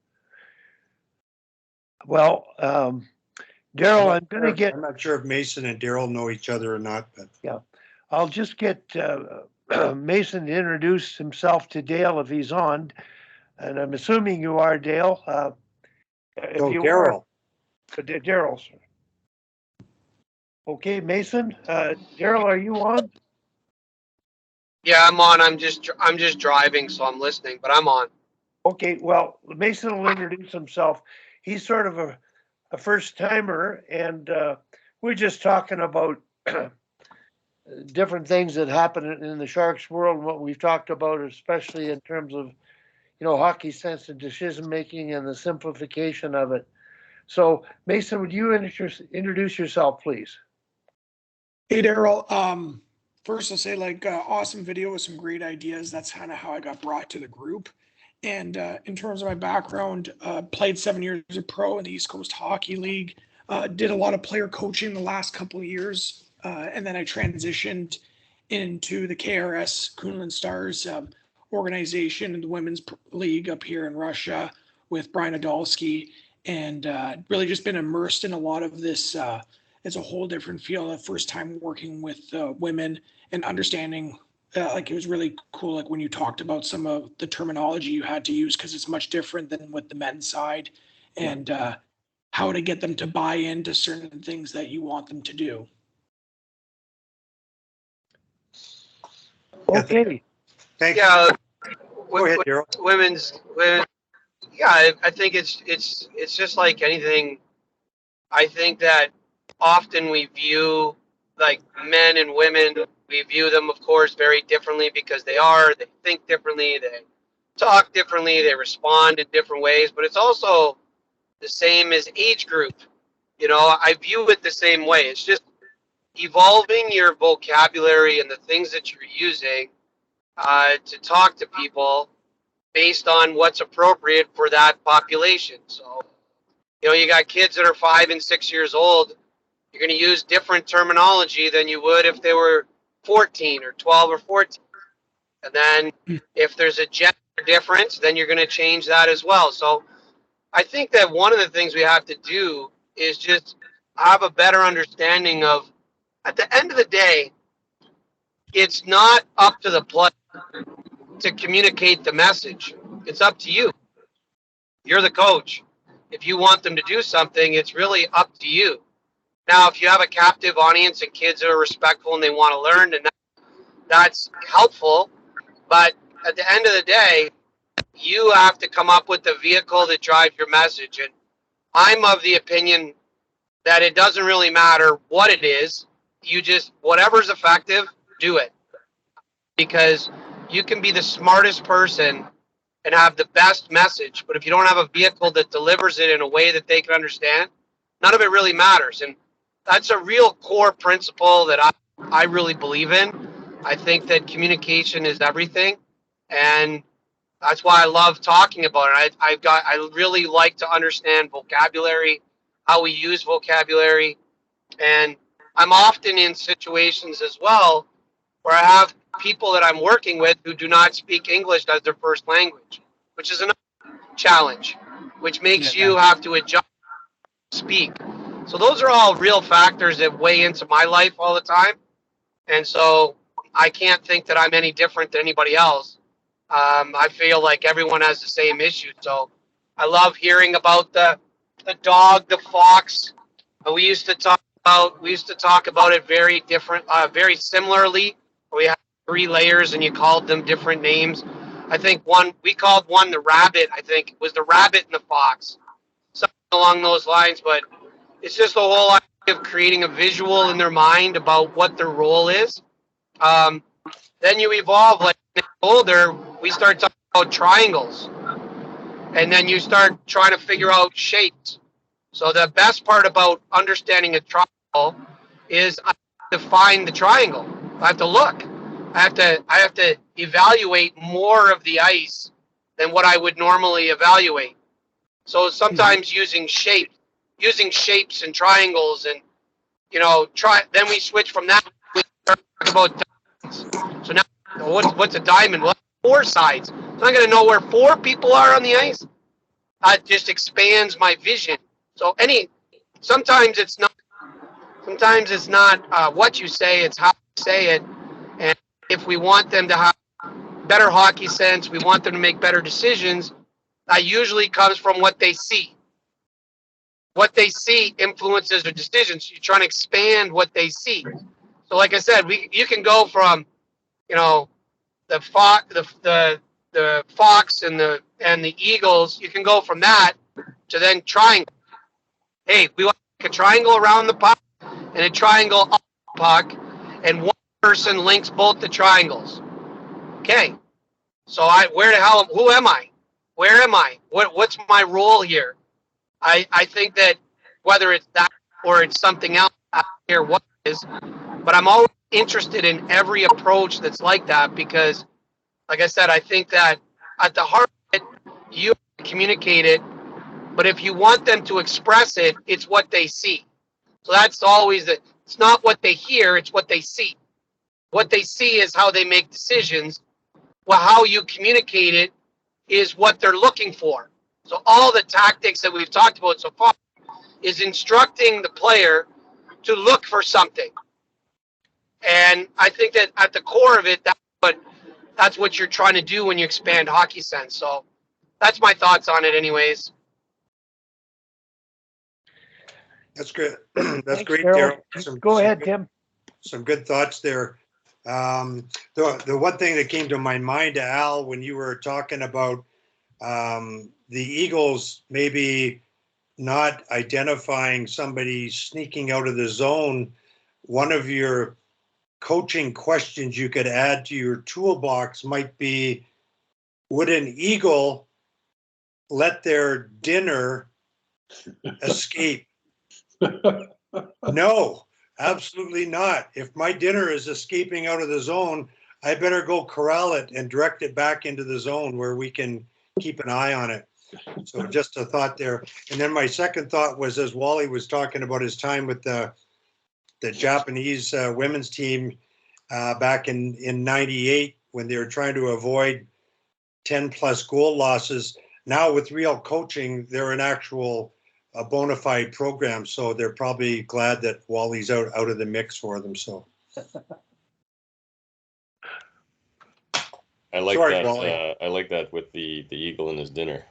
Well, Darryl, I'm not sure if Mason and Darryl know each other or not, but yeah, I'll just get Mason to introduce himself to Dale if he's on, and I'm assuming you are, Dale. Darryl. Darryl, sir. Okay, Mason. Darryl, are you on? Yeah, I'm on. I'm just driving, so I'm listening, but I'm on. Okay, well, Mason will introduce himself. He's sort of a first timer, and we're just talking about different things that happen in the Sharks world. What we've talked about, especially in terms of hockey sense and decision making and the simplification of it. So, Mason, would you introduce yourself, please? Hey, Darryl. First, I'll say awesome video with some great ideas. That's kind of how I got brought to the group. And in terms of my background, played 7 years as a pro in the East Coast Hockey League. Did a lot of player coaching the last couple of years. And then I transitioned into the KRS, Kunlan Stars organization in the women's league up here in Russia with Brian Adolsky. And really just been immersed in a lot of this. It's a whole different feel. The first time working with women and understanding, it was really cool. When you talked about some of the terminology you had to use, because it's much different than with the men's side, and how to get them to buy into certain things that you want them to do. Okay. Thanks. Yeah, Go ahead, Darryl. women's. Yeah, I think it's just like anything. I think that often we view men and women. We view them, of course, very differently because they think differently, they talk differently, they respond in different ways. But it's also the same as age group. I view it the same way. It's just evolving your vocabulary and the things that you're using to talk to people based on what's appropriate for that population. So, you got kids that are 5 and 6 years old. You're going to use different terminology than you would if they were 14 or 12 or 14. And then if there's a gender difference, then you're going to change that as well. So I think that one of the things we have to do is just have a better understanding of, at the end of the day, it's not up to the player to communicate the message. It's up to you. You're the coach. If you want them to do something, it's really up to you. Now, if you have a captive audience and kids that are respectful and they want to learn, then that's helpful. But at the end of the day, you have to come up with the vehicle that drives your message. And I'm of the opinion that it doesn't really matter what it is. You just, whatever's effective, do it. Because you can be the smartest person and have the best message, but if you don't have a vehicle that delivers it in a way that they can understand, none of it really matters. And that's a real core principle that I really believe in. I think that communication is everything, and that's why I love talking about it. I really like to understand vocabulary, how we use vocabulary, and I'm often in situations as well where I have people that I'm working with who do not speak English as their first language, which is another challenge, which makes you have to adjust, speak. So those are all real factors that weigh into my life all the time. And so I can't think that I'm any different than anybody else. I feel like everyone has the same issue. So I love hearing about the dog, the fox. We used to talk about it very different, very similarly. We had 3 layers, and you called them different names. I think we called one the rabbit. I think it was the rabbit and the fox, something along those lines. But it's just the whole idea of creating a visual in their mind about what their role is. Then you evolve, like older, we start talking about triangles, and then you start trying to figure out shapes. So the best part about understanding a triangle is I have to find the triangle. I have to look. I have to evaluate more of the ice than what I would normally evaluate. So sometimes using shapes and triangles, and then we switch from that. We start talking about diamonds. So now what's a diamond? Well, 4 sides. So I'm going to know where 4 people are on the ice. That just expands my vision. So sometimes it's not what you say, it's how you say it. And if we want them to have better hockey sense, we want them to make better decisions, that usually comes from what they see. What they see influences their decisions. You're trying to expand what they see. So like I said, you can go from, the fox and the eagles, you can go from that to then triangle. Hey, we want to make a triangle around the puck and a triangle up the puck, and one person links both the triangles. Okay, so who am I? Where am I? What's my role here? I think that whether it's that or it's something else, I don't care what it is, but I'm always interested in every approach that's like that, because, like I said, I think that at the heart of it, you communicate it, but if you want them to express it, it's what they see. So that's always it's not what they hear, it's what they see. What they see is how they make decisions. Well, how you communicate it is what they're looking for. So all the tactics that we've talked about so far is instructing the player to look for something. And I think that at the core of it, that's what you're trying to do when you expand hockey sense. So that's my thoughts on it anyways. That's great. That's Thanks, great, Darryl. Darryl. Go ahead, Tim. Some good thoughts there. The one thing that came to my mind, Al, when you were talking about the Eagles maybe not identifying somebody sneaking out of the zone, one of your coaching questions you could add to your toolbox might be, would an Eagle let their dinner escape? No, absolutely not. If my dinner is escaping out of the zone, I better go corral it and direct it back into the zone where we can keep an eye on it. So just a thought there. And then my second thought was, as Wally was talking about his time with the Japanese women's team back in 98, when they were trying to avoid 10 plus goal losses. Now with real coaching, they're an actual a bona fide program, so they're probably glad that Wally's out of the mix for them. So I like Sorry, that. Wally. I like that with the eagle and his dinner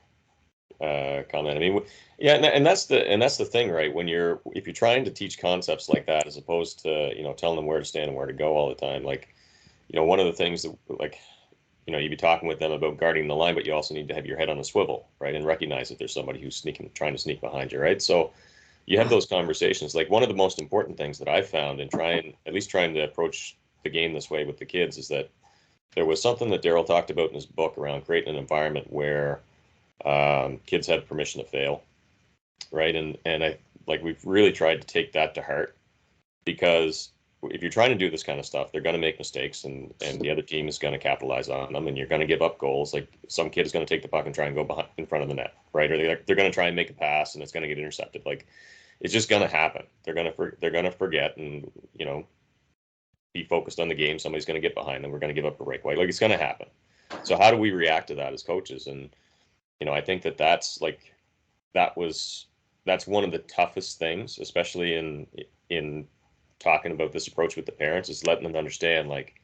comment. I mean, yeah, and that's the thing, right? If you're trying to teach concepts like that, as opposed to telling them where to stand and where to go all the time, like one of the things that, like, you'd be talking with them about guarding the line, but you also need to have your head on a swivel, right? And recognize that there's somebody who's trying to sneak behind you, right? So you have those conversations. Like, one of the most important things that I've found in trying to approach the game this way with the kids is that there was something that Darryl talked about in his book around creating an environment where kids have permission to fail, right? And we've really tried to take that to heart, because if you're trying to do this kind of stuff, they're going to make mistakes, and the other team is going to capitalize on them, and you're going to give up goals. Like, some kid is going to take the puck and try and go behind in front of the net, right? Or they're going to try and make a pass, and it's going to get intercepted. Like, it's just going to happen. They're going to forget, and be focused on the game. Somebody's going to get behind them. We're going to give up a breakaway. Like, it's going to happen. So how do we react to that as coaches? And I think that's one of the toughest things, especially in talking about this approach with the parents, is letting them understand, like,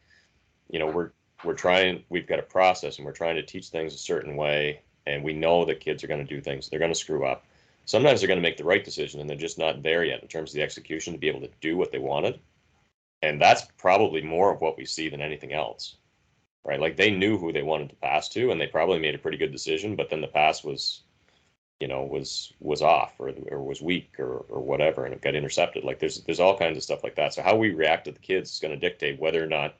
we've got a process, and we're trying to teach things a certain way, and we know that kids are going to do things. They're going to screw up. Sometimes they're going to make the right decision, and they're just not there yet in terms of the execution to be able to do what they wanted. And that's probably more of what we see than anything else, right? Like, they knew who they wanted to pass to, and they probably made a pretty good decision, but then the pass was off, or was weak, or whatever, and it got intercepted. Like, there's all kinds of stuff like that. So how we react to the kids is going to dictate whether or not,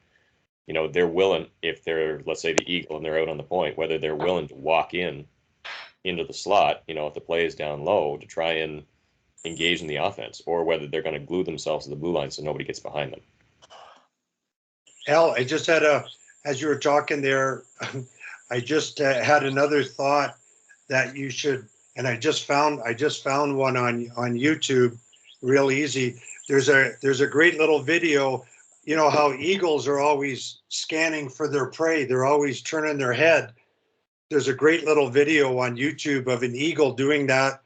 they're willing, if they're, let's say, the Eagle and they're out on the point, whether they're willing to walk into the slot, if the play is down low, to try and engage in the offense, or whether they're going to glue themselves to the blue line so nobody gets behind them. Al, I just had as you were talking there, I just had another thought that you should, and I just found one on YouTube, real easy. There's a great little video. You know how eagles are always scanning for their prey. They're always turning their head. There's a great little video on YouTube of an eagle doing that.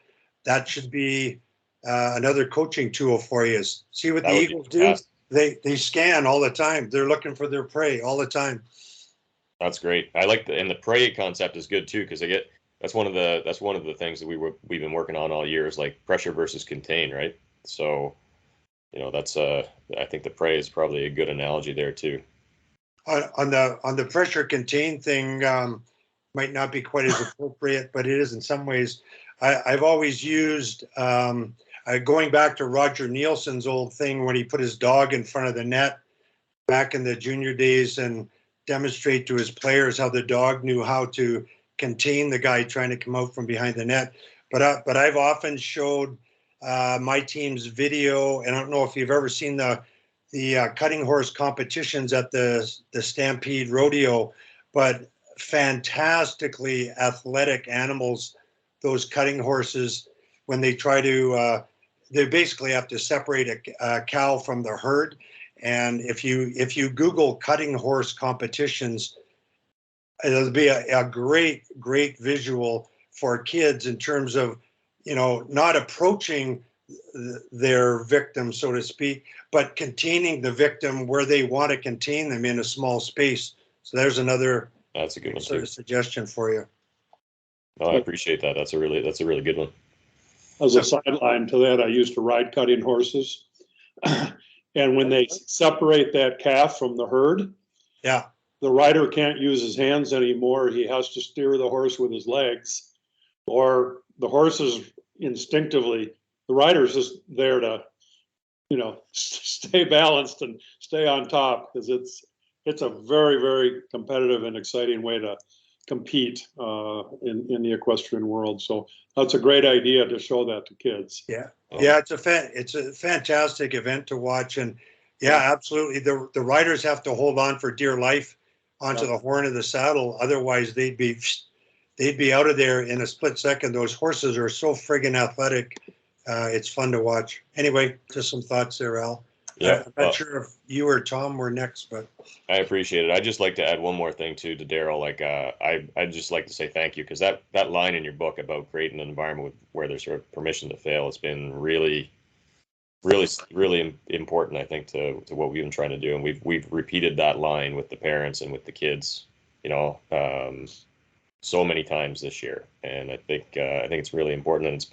That should be another coaching tool for you. See what the eagles do? They scan all the time. They're looking for their prey all the time. That's great. I like and the prey concept is good too, because that's one of the things that we've been working on all year, is like pressure versus contain, right? So, that's I think the prey is probably a good analogy there too. On the pressure contain thing, might not be quite as appropriate, but it is in some ways. I've always used, going back to Roger Nielsen's old thing when he put his dog in front of the net back in the junior days and demonstrate to his players how the dog knew how to contain the guy trying to come out from behind the net. But I've often showed my team's video, and I don't know if you've ever seen the cutting horse competitions at the Stampede Rodeo, but fantastically athletic animals, those cutting horses. When they try to, they basically have to separate a cow from the herd. And if you Google cutting horse competitions, it'll be a great visual for kids in terms of, not approaching their victim, so to speak, but containing the victim where they want to contain them in a small space. So there's another That's a good one sort too. of suggestion for you. Oh, I appreciate that. That's a really good one. As a sideline to that, I used to ride cutting horses. And when they separate that calf from the herd, Yeah. the rider can't use his hands anymore. He has to steer the horse with his legs, or the horse is instinctively, the rider's just there to, stay balanced and stay on top, because it's a very, very competitive and exciting way to compete in the equestrian world. So that's a great idea to show that to kids. Yeah. Yeah, it's a fantastic event to watch. And yeah, absolutely. The riders have to hold on for dear life onto the horn of the saddle. Otherwise they'd be out of there in a split second. Those horses are so friggin' athletic. It's fun to watch. Anyway, just some thoughts there, Al. Yeah, I'm not sure if you or Tom were next, but I appreciate it. I'd just like to add one more thing too to Darryl. Like, I'd just like to say thank you, because that line in your book about creating an environment where there's sort of permission to fail has been really important, I think, to what we've been trying to do. And we've repeated that line with the parents and with the kids, so many times this year. And I think it's really important, and it's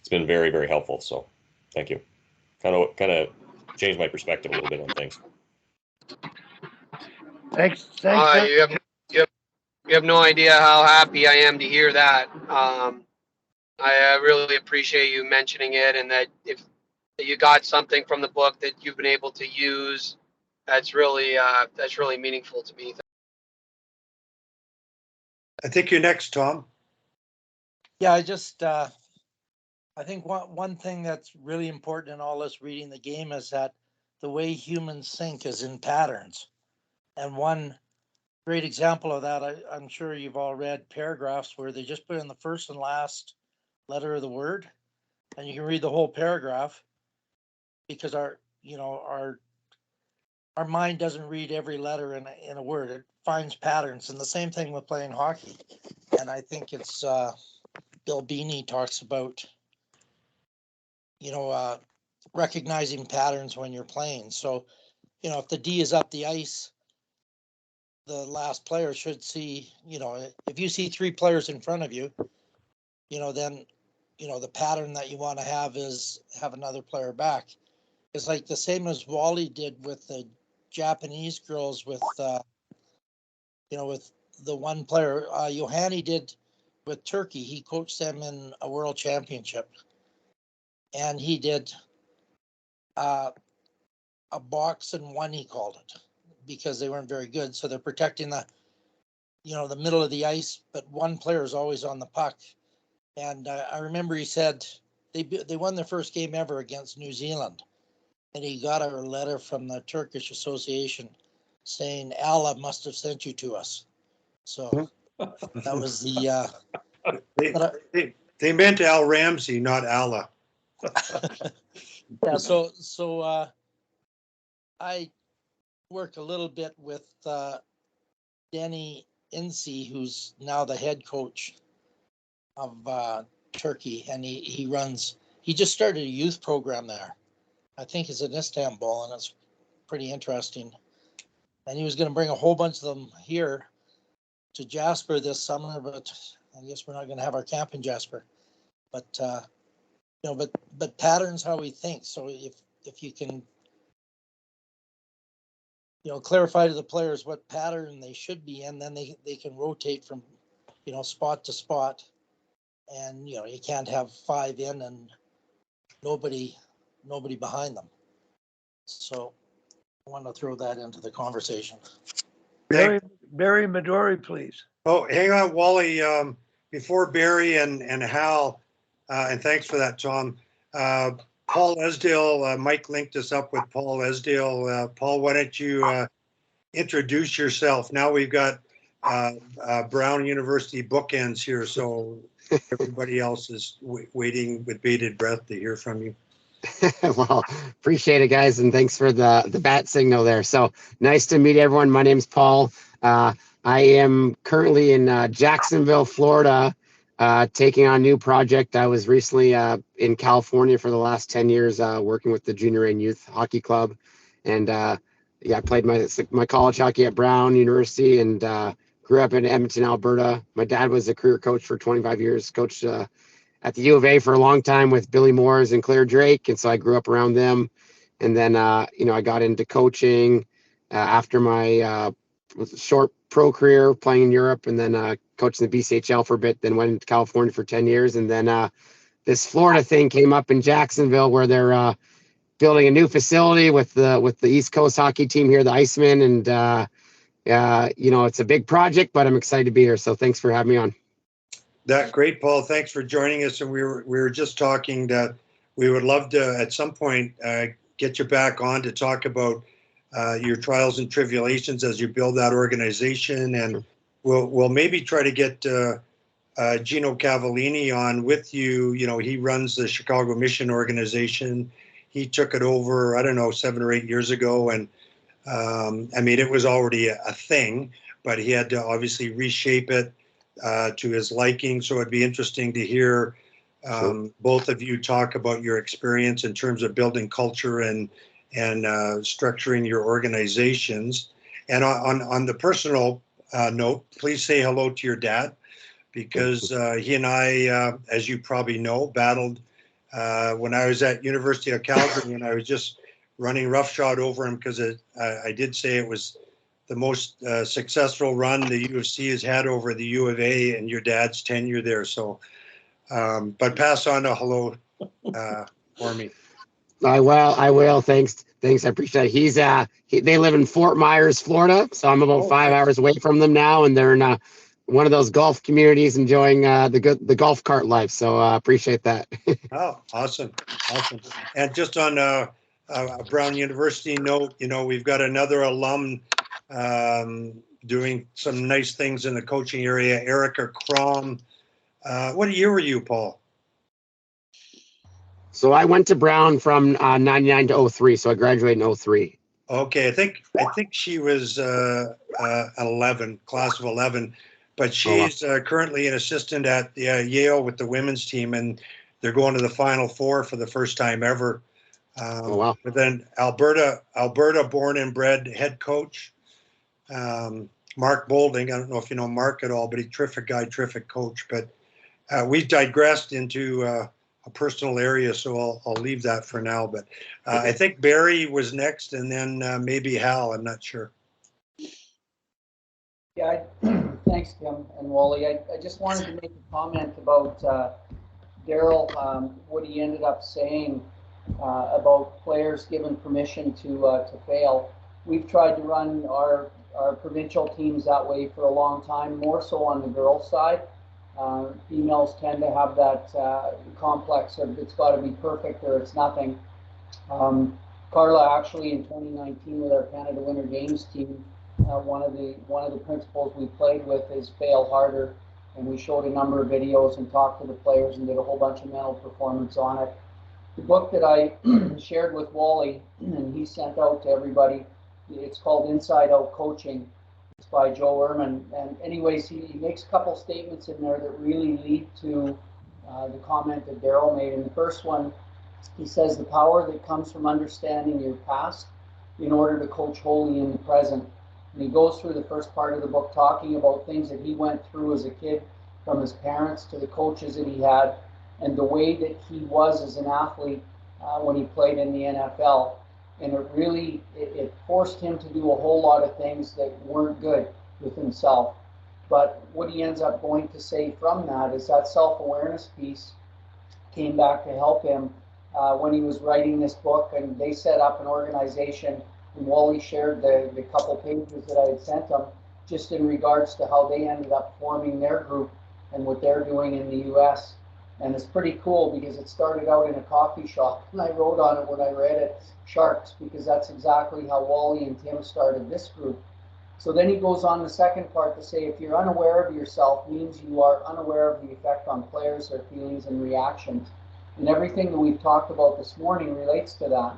been very, very helpful. So thank you. Kind of changed my perspective a little bit on things. Thanks. Thanks. You have no idea how happy I am to hear that. I really appreciate you mentioning it, and that if that you got something from the book that you've been able to use, that's really meaningful to me. I think you're next, Tom. Yeah, I think one thing that's really important in all this reading the game is that the way humans think is in patterns. And one great example of that, I'm sure you've all read paragraphs where they just put in the first and last letter of the word, and you can read the whole paragraph because our mind doesn't read every letter in a word. It finds patterns, and the same thing with playing hockey. And I think it's Bill Beanie talks about recognizing patterns when you're playing. So, if the D is up the ice, the last player should see, if you see three players in front of you, then, the pattern that you want to have is have another player back. It's like the same as Wally did with the Japanese girls with the one player, Yohani did with Turkey. He coached them in a world championship. And he did a box and one, he called it, because they weren't very good. So they're protecting the middle of the ice, but one player is always on the puck. And I remember he said they won their first game ever against New Zealand. And he got a letter from the Turkish Association saying, Allah must have sent you to us. So that was the... They meant Al Ramsey, not Allah. Yeah, so I work a little bit with Denny Ince, who's now the head coach of Turkey, and he just started a youth program there. I think it's in Istanbul, and it's pretty interesting. And he was going to bring a whole bunch of them here to Jasper this summer, but I guess we're not going to have our camp in Jasper. But but patterns how we think. So if you can clarify to the players what pattern they should be in, then they can rotate from spot to spot. And you can't have five in and nobody behind them. So I want to throw that into the conversation. Barry Midori, please. Oh, hang on, Wally. Before Barry and Hal, and thanks for that, Tom. Paul Esdale, Mike linked us up with Paul Esdale. Paul, why don't you introduce yourself? Now we've got Brown University bookends here, so everybody else is waiting with bated breath to hear from you. Well, appreciate it, guys, and thanks for the bat signal there. So nice to meet everyone. My name's Paul. I am currently in Jacksonville, Florida, taking on a new project. I was recently in California for the last 10 years, working with the Junior and Youth Hockey Club, and I played my college hockey at Brown University, and grew up in Edmonton, Alberta. My dad was a career coach for 25 years, coached at the U of A for a long time with Billy Moores and Claire Drake. And so I grew up around them. And then, I got into coaching after my short pro career playing in Europe, and then coaching the BCHL for a bit, then went into California for 10 years. And then this Florida thing came up in Jacksonville where they're building a new facility with the East Coast hockey team here, the Icemen. And, it's a big project, but I'm excited to be here. So thanks for having me on. That great, Paul. Thanks for joining us. And we were just talking that we would love to at some point get you back on to talk about your trials and tribulations as you build that organization. And we'll maybe try to get Gino Cavallini on with you. He runs the Chicago Mission organization. He took it over, 7 or 8 years ago. And it was already a thing, but he had to obviously reshape it to his liking. So it'd be interesting to hear both of you talk about your experience in terms of building culture and structuring your organizations. And on the personal note, please say hello to your dad, because he and I, as you probably know, battled when I was at University of Calgary, and I was just running roughshod over him because I did say it was most successful run the U of C has had over the U of A and your dad's tenure there. So, but pass on a hello for me. I will. Thanks. I appreciate it. They live in Fort Myers, Florida, so I'm about 5 hours away from them now, and they're in one of those golf communities, enjoying the golf cart life. So appreciate that. Oh, awesome. And just on a Brown University note, we've got another alum doing some nice things in the coaching area, Erica Crom. What year were you, Paul? So I went to Brown from 99 to 03. So I graduated in 03. Okay, I think she was 11, class of 11, but she's currently an assistant at Yale with the women's team, and they're going to the Final Four for the first time ever. But then Alberta, born and bred head coach, Mark Bolding. I don't know if you know Mark at all, but he's a terrific guy, terrific coach. But we've digressed into a personal area, so I'll leave that for now. But I think Barry was next, and then maybe Hal. I'm not sure. Yeah, thanks, Tim and Wally. I just wanted to make a comment about Darryl, what he ended up saying about players given permission to fail. We've tried to run our provincial teams that way for a long time, more so on the girls' side. Females tend to have that complex of it's got to be perfect or it's nothing. Carla, actually, in 2019 with our Canada Winter Games team, one of the principles we played with is fail harder, and we showed a number of videos and talked to the players and did a whole bunch of mental performance on it. The book that I shared with Wally and he sent out to everybody, it's called Inside Out Coaching. It's by Joe Ehrman. And anyways, he makes a couple statements in there that really lead to the comment that Darryl made. In the first one, he says the power that comes from understanding your past in order to coach wholly in the present. And he goes through the first part of the book talking about things that he went through as a kid, from his parents to the coaches that he had, and the way that he was as an athlete when he played in the NFL. And it really, it forced him to do a whole lot of things that weren't good with himself. But what he ends up going to say from that is that self-awareness piece came back to help him when he was writing this book. And they set up an organization, and Wally shared the couple pages that I had sent him, just in regards to how they ended up forming their group and what they're doing in the US. And it's pretty cool because it started out in a coffee shop, and I wrote on it when I read it, Sharks, because that's exactly how Wally and Tim started this group. So then he goes on the second part to say, if you're unaware of yourself, means you are unaware of the effect on players, their feelings and reactions. And everything that we've talked about this morning relates to that.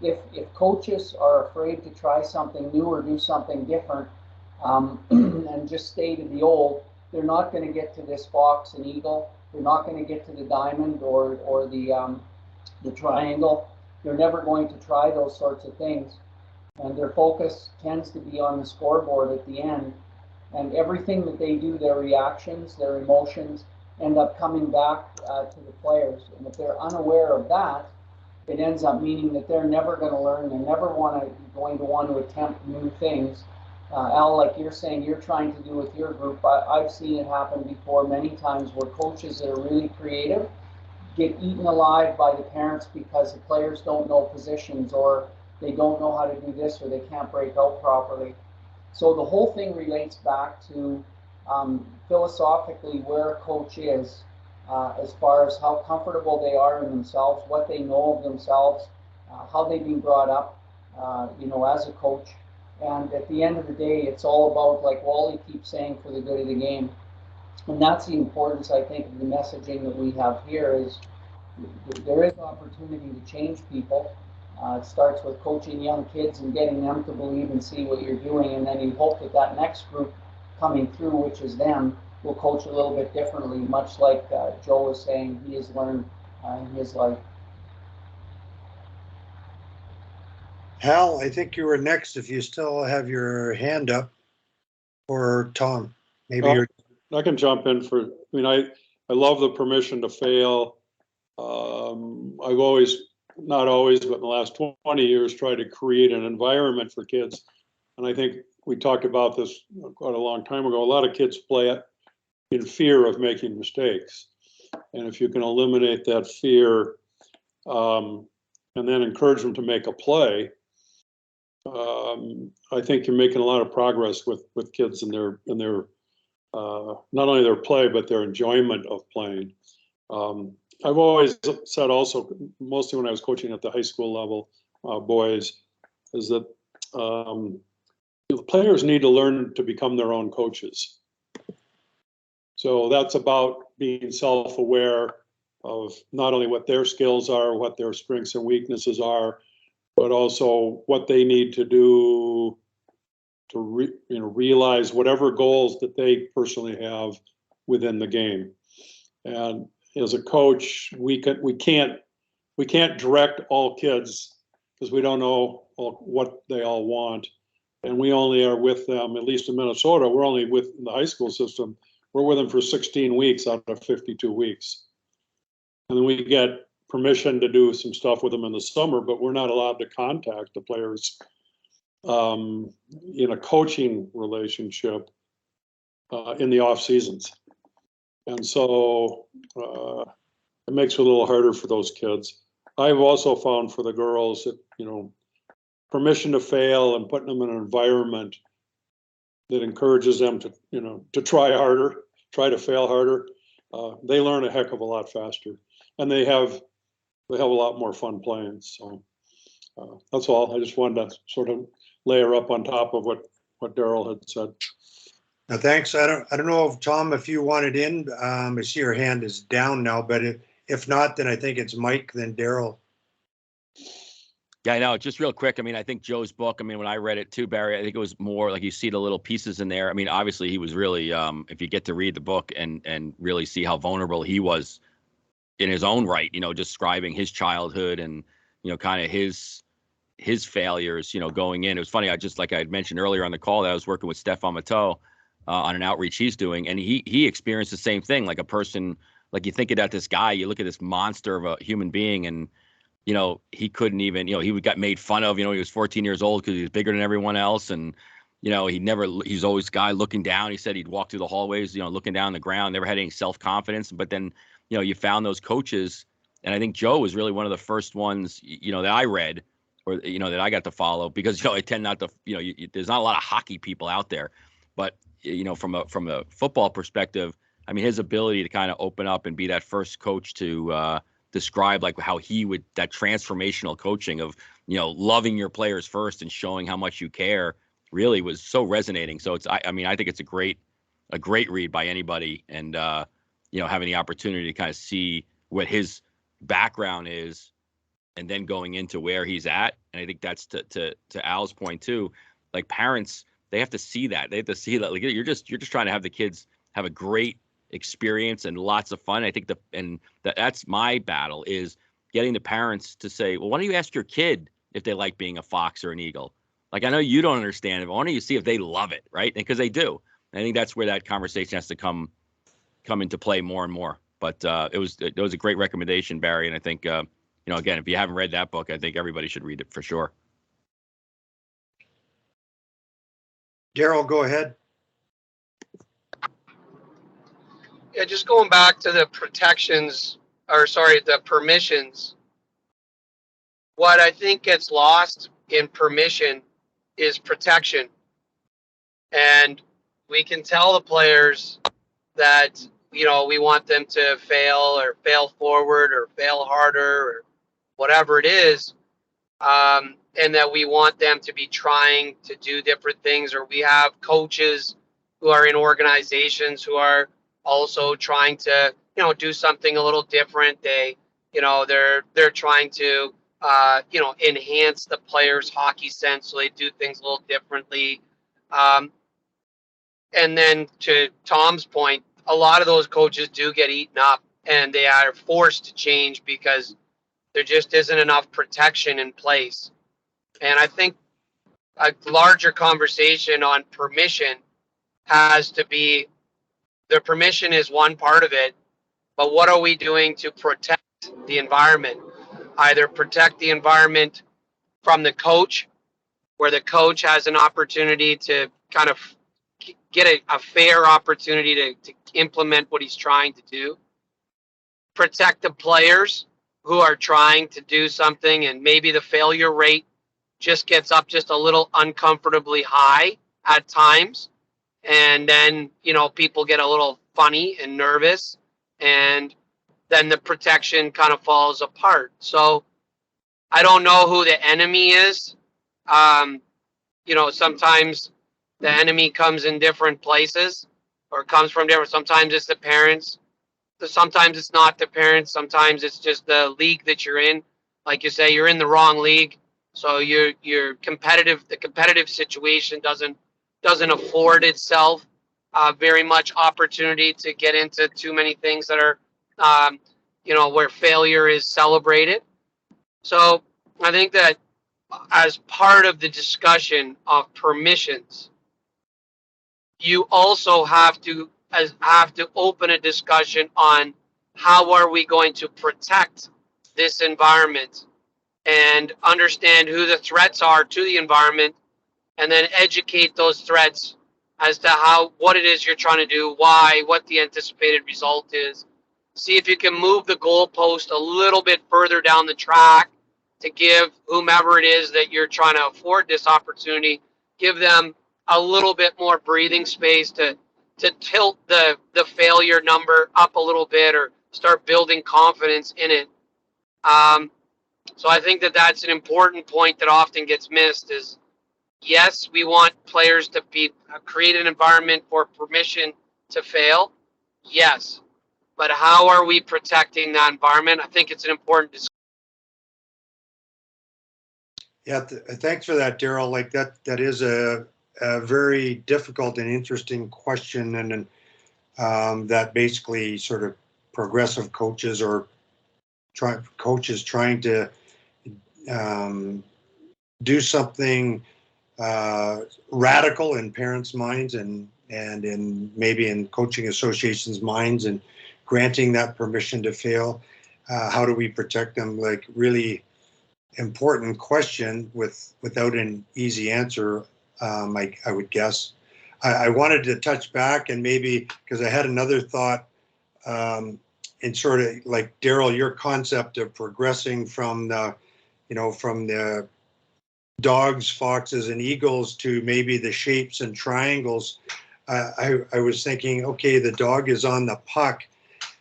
If coaches are afraid to try something new or do something different and just stay to the old, they're not going to get to this fox and eagle. They're not going to get to the diamond or the triangle. They're never going to try those sorts of things. And their focus tends to be on the scoreboard at the end. And everything that they do, their reactions, their emotions, end up coming back to the players. And if they're unaware of that, it ends up meaning that they're never going to learn. They're never going to want to attempt new things. Al, like you're saying, you're trying to do with your group. I've seen it happen before many times where coaches that are really creative get eaten alive by the parents because the players don't know positions, or they don't know how to do this, or they can't break out properly. So the whole thing relates back to philosophically where a coach is as far as how comfortable they are in themselves, what they know of themselves, how they've been brought up, as a coach. And at the end of the day, it's all about, like Wally keeps saying, for the good of the game. And that's the importance, I think, of the messaging that we have here is there is opportunity to change people. It starts with coaching young kids and getting them to believe and see what you're doing. And then you hope that that next group coming through, which is them, will coach a little bit differently, much like Joe was saying he has learned in his life. Hal, I think you were next if you still have your hand up, or Tom. Maybe you're. I can jump in I love the permission to fail. I've always, not always, but in the last 20 years, tried to create an environment for kids. And I think we talked about this quite a long time ago. A lot of kids play in fear of making mistakes. And if you can eliminate that fear, and then encourage them to make a play, I think you're making a lot of progress with kids in their not only their play, but their enjoyment of playing. I've always said also, mostly when I was coaching at the high school level, boys, is that the players need to learn to become their own coaches. So that's about being self-aware of not only what their skills are, what their strengths and weaknesses are, but also what they need to do to realize whatever goals that they personally have within the game. And as a coach, we can't direct all kids because we don't know what they all want, and we only are with them, at least in Minnesota, we're only with in the high school system, we're with them for 16 weeks out of 52 weeks. And then we get permission to do some stuff with them in the summer, but we're not allowed to contact the players in a coaching relationship in the off seasons. And so it makes it a little harder for those kids. I've also found for the girls that, permission to fail and putting them in an environment that encourages them to, to try harder, try to fail harder. They learn a heck of a lot faster, and they have a lot more fun playing. So that's all. I just wanted to sort of layer up on top of what Darryl had said. Now, thanks. I don't know if Tom, if you wanted in, I see your hand is down now, but if not, then I think it's Mike, then Darryl. Yeah, I know. Just real quick. I mean, I think Joe's book, when I read it too, Barry, I think it was more like you see the little pieces in there. I mean, obviously he was really, if you get to read the book and really see how vulnerable he was in his own right, describing his childhood and, kind of his failures, going in. It was funny. I had mentioned earlier on the call that I was working with Stefan Matteau on an outreach he's doing. And he experienced the same thing, like a person, like you think about this guy, you look at this monster of a human being, and, he couldn't even, he got made fun of, he was 14 years old because he was bigger than everyone else. And, he's always a guy looking down. He said he'd walk through the hallways, looking down the ground, never had any self-confidence. But then, you found those coaches. And I think Joe was really one of the first ones, that I read or, that I got to follow because, I tend not to, there's not a lot of hockey people out there. But, from a football perspective, I mean, his ability to kind of open up and be that first coach to describe like how he would, that transformational coaching of, loving your players first and showing how much you care really was so resonating. So I think it's a great read by anybody. And, having the opportunity to kind of see what his background is and then going into where he's at. And I think that's to Al's point too, like parents, they have to see that. They have to see that like you're just trying to have the kids have a great experience and lots of fun. I think that's my battle is getting the parents to say, well, why don't you ask your kid if they like being a fox or an eagle? Like, I know you don't understand it, but why don't you see if they love it, right? Because they do. And I think that's where that conversation has to come into play more and more. But it was a great recommendation, Barry. And I think, again, if you haven't read that book, I think everybody should read it for sure. Darryl, go ahead. Yeah, just going back to the the permissions. What I think gets lost in permission is protection. And we can tell the players that, we want them to fail or fail forward or fail harder or whatever it is. And that we want them to be trying to do different things, or we have coaches who are in organizations who are also trying to, do something a little different. They're trying to, enhance the player's hockey sense. So they do things a little differently. And then to Tom's point, a lot of those coaches do get eaten up and they are forced to change because there just isn't enough protection in place. And I think a larger conversation on permission has to be, the permission is one part of it, but what are we doing to protect the environment? Either protect the environment from the coach, where the coach has an opportunity to kind of get a fair opportunity to implement what he's trying to do. Protect the players who are trying to do something, and maybe the failure rate just gets up just a little uncomfortably high at times. And then, people get a little funny and nervous, and then the protection kind of falls apart. So I don't know who the enemy is. Sometimes the enemy comes in different places or comes from different. Sometimes it's the parents. Sometimes it's not the parents. Sometimes it's just the league that you're in. Like you say, you're in the wrong league. So you're competitive. The competitive situation doesn't afford itself very much opportunity to get into too many things that are, where failure is celebrated. So I think that as part of the discussion of permissions, you also have to open a discussion on how are we going to protect this environment and understand who the threats are to the environment, and then educate those threats as to what it is you're trying to do, why, what the anticipated result is. See if you can move the goalpost a little bit further down the track to give whomever it is that you're trying to afford this opportunity, give them a little bit more breathing space to tilt the failure number up a little bit, or start building confidence in it. So I think that that's an important point that often gets missed is, yes, we want players to create an environment for permission to fail. Yes. But how are we protecting that environment? I think it's an important discussion. Yeah, thanks for that, Darryl. Like that is a very difficult and interesting question, and that basically sort of progressive coaches or coaches trying to do something radical in parents' minds and in maybe in coaching associations' minds, and granting that permission to fail. How do we protect them? Like, really important question without an easy answer, I would guess. I wanted to touch back, and maybe because I had another thought, in sort of like Darryl, your concept of progressing from the dogs, foxes, and eagles to maybe the shapes and triangles. I was thinking, okay, the dog is on the puck,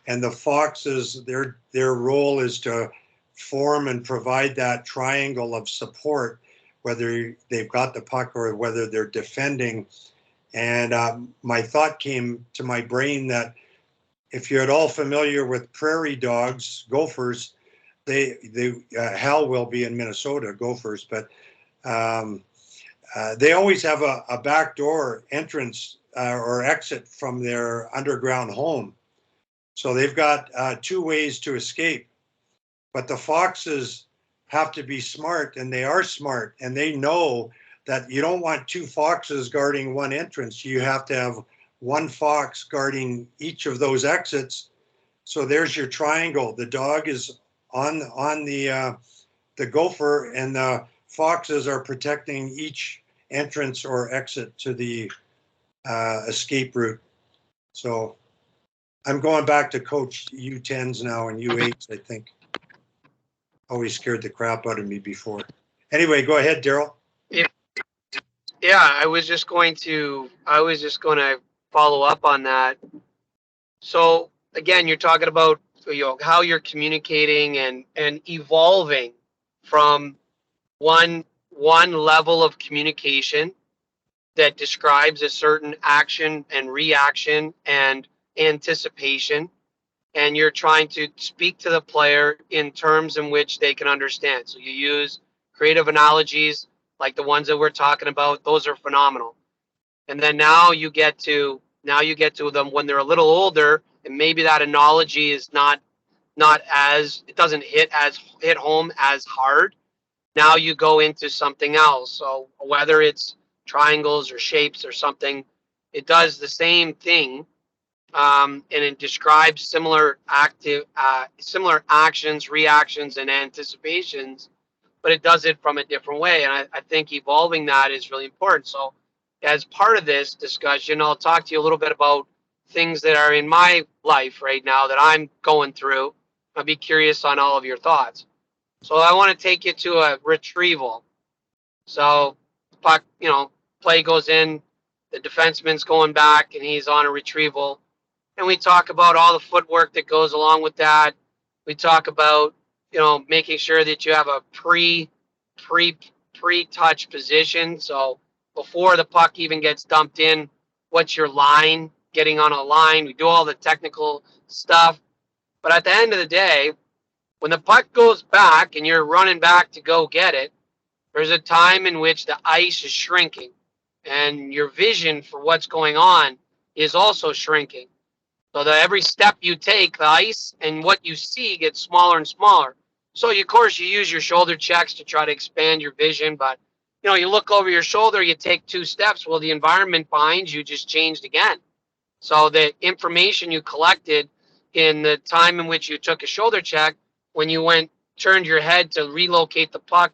and the foxes, their role is to form and provide that triangle of support, whether they've got the puck or whether they're defending. And my thought came to my brain that if you're at all familiar with prairie dogs, gophers, Hal will be in Minnesota, gophers, but they always have a backdoor entrance or exit from their underground home. So they've got two ways to escape. But the foxes have to be smart, and they are smart, and they know that you don't want two foxes guarding one entrance. You have to have one fox guarding each of those exits. So there's your triangle. The dog is on the gopher, and the foxes are protecting each entrance or exit to the escape route. So I'm going back to coach U10s now and U8s, I think. Always scared the crap out of me before. Anyway, go ahead, Darryl. Yeah, I was just going to follow up on that. So again, you're talking about how you're communicating and evolving from one level of communication that describes a certain action and reaction and anticipation, and you're trying to speak to the player in terms in which they can understand. So you use creative analogies like the ones that we're talking about. Those are phenomenal. And then now you get to them when they're a little older, and maybe that analogy is not as, it doesn't hit home as hard. Now you go into something else. So whether it's triangles or shapes or something, it does the same thing. And it describes similar actions, reactions, and anticipations, but it does it from a different way. And I think evolving that is really important. So as part of this discussion, I'll talk to you a little bit about things that are in my life right now that I'm going through. I'll be curious on all of your thoughts. So I want to take you to a retrieval. So puck, play goes in, the defenseman's going back, and he's on a retrieval. And we talk about all the footwork that goes along with that. We talk about, making sure that you have a pre-touch position. So before the puck even gets dumped in, what's your line, getting on a line. We do all the technical stuff. But at the end of the day, when the puck goes back and you're running back to go get it, there's a time in which the ice is shrinking and your vision for what's going on is also shrinking. So that every step you take, the ice and what you see gets smaller and smaller. So of course you use your shoulder checks to try to expand your vision, but you look over your shoulder, you take 2 steps. Well, the environment behind you just changed again. So the information you collected in the time in which you took a shoulder check, when you turned your head to relocate the puck,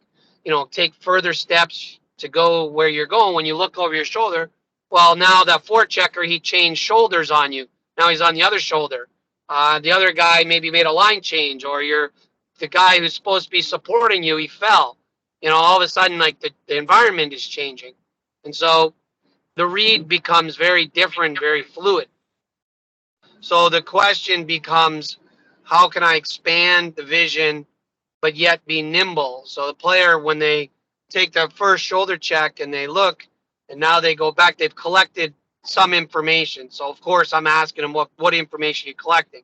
take further steps to go where you're going, when you look over your shoulder, well, now that forechecker, he changed shoulders on you. Now he's on the other shoulder. The other guy maybe made a line change, or the guy who's supposed to be supporting you, he fell. All of a sudden, like the environment is changing. And so the read becomes very different, very fluid. So the question becomes, how can I expand the vision, but yet be nimble? So the player, when they take their first shoulder check and they look, and now they go back, they've collected some information. So of course I'm asking them, what information are you collecting?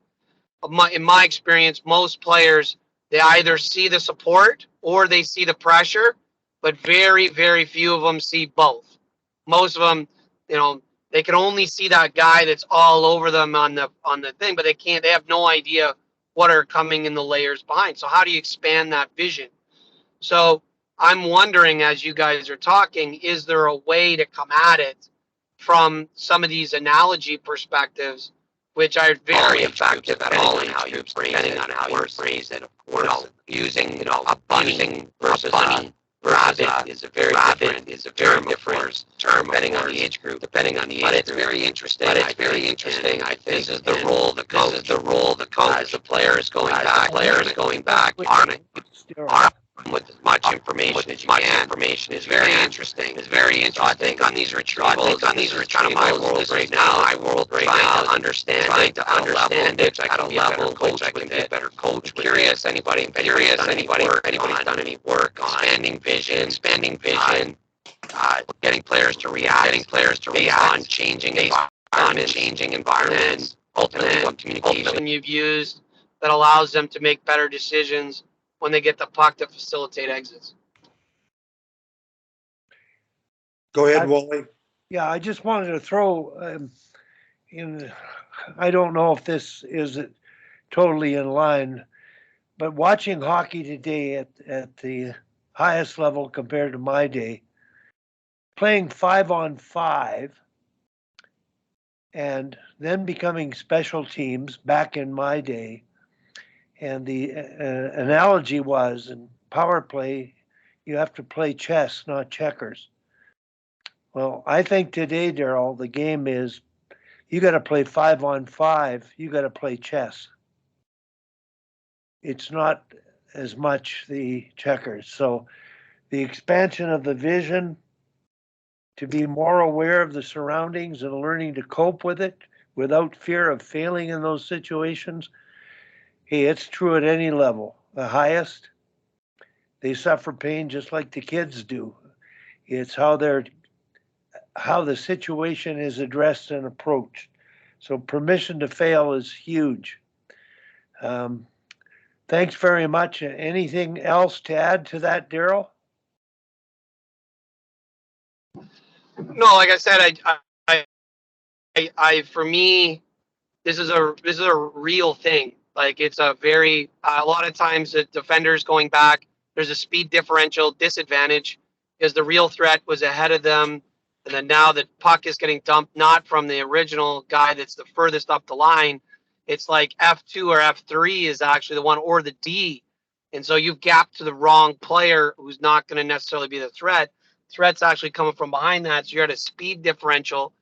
In my experience, most players, they either see the support or they see the pressure, but very, very few of them see both. Most of them, they can only see that guy that's all over them on the thing, but they have no idea what are coming in the layers behind. So how do you expand that vision? So I'm wondering, as you guys are talking, is there a way to come at it from some of these analogy perspectives, which are very effective at all in how you phrase it, of course, using a bunny versus a rabbit is a very different term depending on the age group. But it's very interesting. I think this is the role of the coach. As the player is going back, with as much information as you can. Information is very interesting. So I think on these retrievals, kind of my world right now. Trying to understand it at a level which I can be a better coach. Curious, anybody done any work on expanding vision, getting players to react, on changing environments, ultimately what communication you've used that allows them to make better decisions when they get the puck to facilitate exits. Go ahead, Wally. Yeah, I just wanted to throw in, I don't know if this is totally in line, but watching hockey today at the highest level compared to my day, playing 5-on-5 and then becoming special teams back in my day. And the analogy was, in power play, you have to play chess, not checkers. Well, I think today, Darryl, the game is you got to play 5-on-5. You got to play chess. It's not as much the checkers. So the expansion of the vision, to be more aware of the surroundings and learning to cope with it without fear of failing in those situations. Hey, it's true at any level. The highest, they suffer pain just like the kids do. It's how the situation is addressed and approached. So permission to fail is huge. Thanks very much. Anything else to add to that, Darryl? No, like I said, I for me, this is a real thing. Like it's a lot of times the defenders going back, there's a speed differential disadvantage because the real threat was ahead of them. And then now the puck is getting dumped, not from the original guy that's the furthest up the line. It's like F2 or F3 is actually the one, or the D. And so you've gapped to the wrong player who's not going to necessarily be the threat. threat's actually coming from behind that. So you're at a speed differential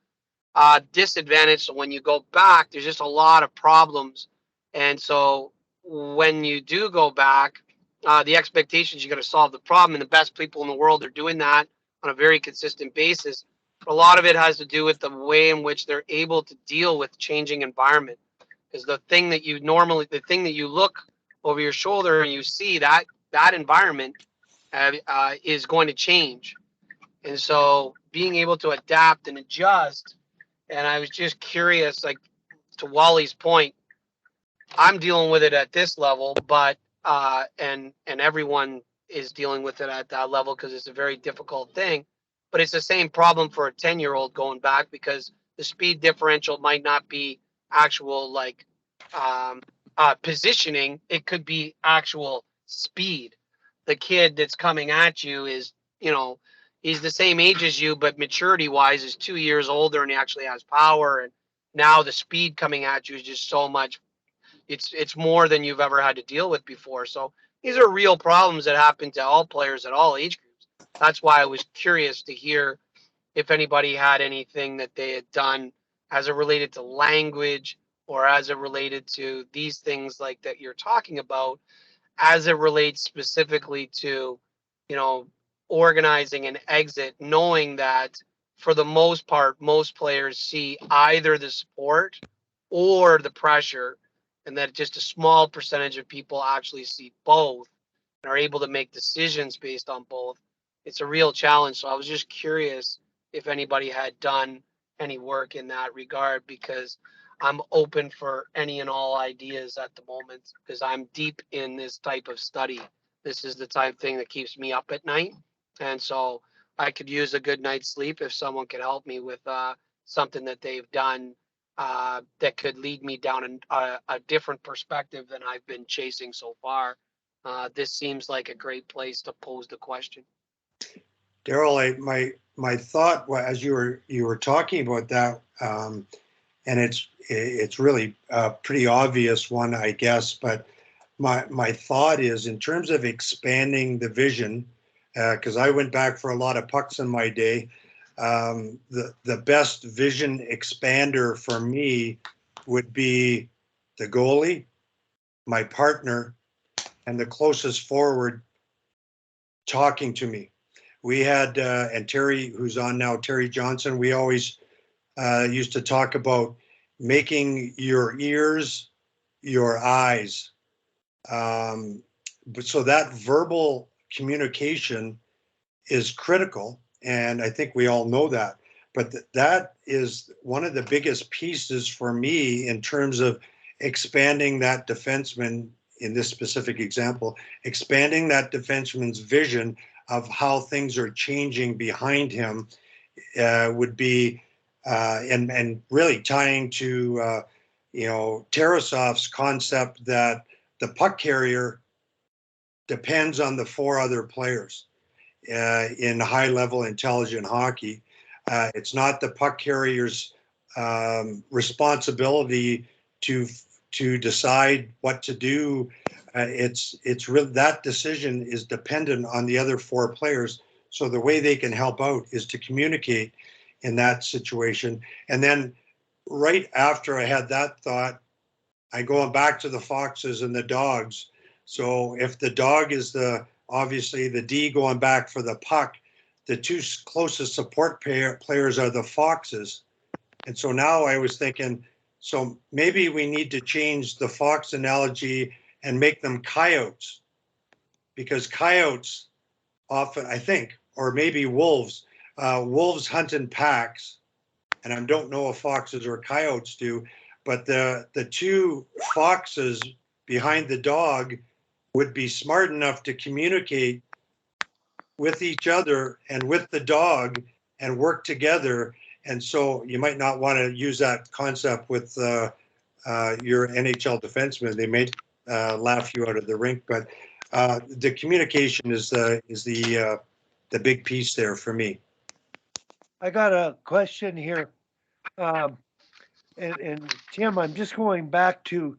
disadvantage. So when you go back, there's just a lot of problems. And so when you do go back, the expectations you're going to solve the problem, and the best people in the world are doing that on a very consistent basis. But a lot of it has to do with the way in which they're able to deal with changing environment. Because the thing that you look over your shoulder and you see that environment is going to change. And so being able to adapt and adjust. And I was just curious, like, to Wally's point, I'm dealing with it at this level, but and everyone is dealing with it at that level because it's a very difficult thing. But it's the same problem for a 10-year-old going back, because the speed differential might not be actual like positioning. It could be actual speed. The kid that's coming at you is, he's the same age as you, but maturity wise is 2 years older, and he actually has power. And now the speed coming at you is just so much. It's more than you've ever had to deal with before. So these are real problems that happen to all players at all age groups. That's why I was curious to hear if anybody had anything that they had done as it related to language, or as it related to these things like that you're talking about, as it relates specifically to, organizing an exit, knowing that for the most part, most players see either the support or the pressure, and that just a small percentage of people actually see both and are able to make decisions based on both. It's a real challenge. So I was just curious if anybody had done any work in that regard, because I'm open for any and all ideas at the moment, because I'm deep in this type of study. This is the type of thing that keeps me up at night. And so I could use a good night's sleep if someone could help me with something that they've done that could lead me down a different perspective than I've been chasing so far. This seems like a great place to pose the question. Darryl, my thought as you were talking about that, and it's really a pretty obvious one, I guess, but my thought is, in terms of expanding the vision, because I went back for a lot of pucks in my day. The best vision expander for me would be the goalie, my partner, and the closest forward talking to me. We had, and Terry, who's on now, Terry Johnson, we always used to talk about making your ears your eyes. But so that verbal communication is critical, and I think we all know that. But that is one of the biggest pieces for me in terms of expanding that defenseman, in this specific example, expanding that defenseman's vision of how things are changing behind him would be, and really tying to, Tarasov's concept that the puck carrier depends on the four other players in high-level intelligent hockey. It's not the puck carrier's responsibility to decide what to do. It's really, that decision is dependent on the other four players. So the way they can help out is to communicate in that situation. And then right after I had that thought, I go back to the foxes and the dogs. So if the dog is obviously the D going back for the puck, the two closest support players are the foxes. And so now I was thinking, so maybe we need to change the fox analogy and make them coyotes, because coyotes often, I think, or maybe wolves hunt in packs, and I don't know if foxes or coyotes do, but the two foxes behind the dog would be smart enough to communicate with each other and with the dog and work together. And so you might not want to use that concept with your NHL defenseman. They may laugh you out of the rink, but the communication is the big piece there for me. I got a question here. And Tim, I'm just going back to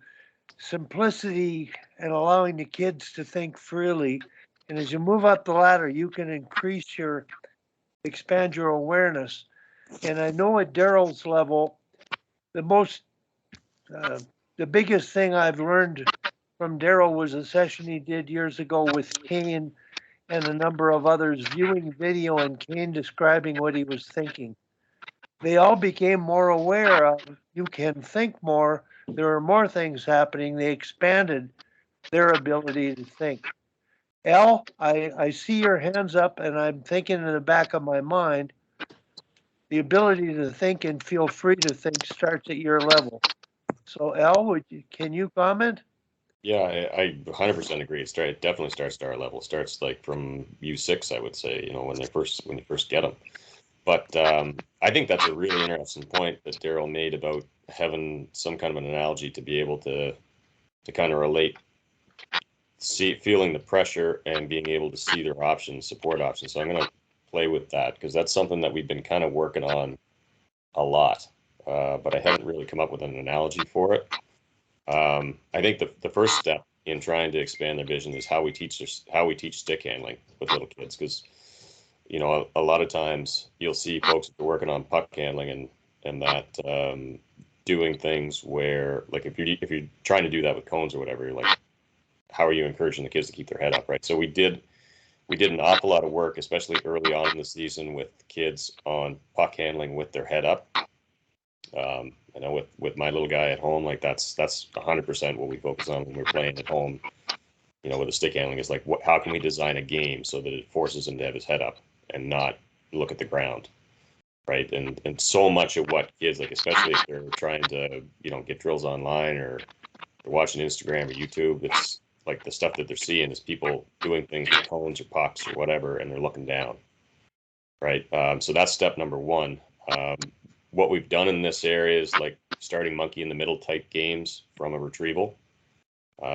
simplicity and allowing the kids to think freely. And as you move up the ladder, you can increase your expand your awareness. And I know at Darryl's level, the biggest thing I've learned from Darryl was a session he did years ago with Kane and a number of others, viewing video and Kane describing what he was thinking. They all became more aware of, you can think more, there are more things happening. They expanded their ability to think. Al, I see your hands up, and I'm thinking in the back of my mind, the ability to think and feel free to think starts at your level. So Al, can you comment? Yeah, I 100% agree. It definitely starts at our level. It starts like from U6, I would say, when you first get them. But I think that's a really interesting point that Darryl made about having some kind of an analogy to be able to kind of relate, feeling the pressure and being able to see their options, support options. So I'm going to play with that because that's something that we've been kind of working on a lot, but I haven't really come up with an analogy for it. I think the first step in trying to expand their vision is how we teach stick handling with little kids, because a lot of times you'll see folks that are working on puck handling and that doing things where, like, if you're trying to do that with cones or whatever, you're like, how are you encouraging the kids to keep their head up, right? So we did an awful lot of work, especially early on in the season, with kids on puck handling with their head up. I know with my little guy at home, like that's 100% what we focus on when we're playing at home. With the stick handling is like, how can we design a game so that it forces him to have his head up and not look at the ground, right? And so much of what kids, like, especially if they're trying to get drills online or they're watching Instagram or YouTube, it's like the stuff that they're seeing is people doing things with cones or pucks or whatever, and they're looking down, right? So that's step number one. What we've done in this area is like starting monkey in the middle type games from a retrieval,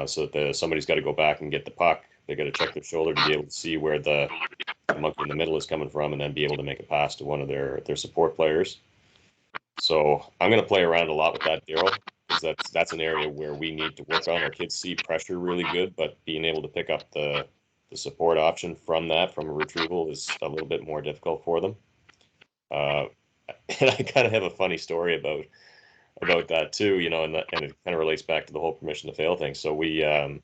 so that somebody's got to go back and get the puck. They got to check their shoulder to be able to see where the monkey in the middle is coming from, and then be able to make a pass to one of their support players. So I'm going to play around a lot with that, Darryl, because that's an area where we need to work on. Our kids see pressure really good, but being able to pick up the support option from a retrieval is a little bit more difficult for them. And I kind of have a funny story about that too, and it kind of relates back to the whole permission to fail thing. So I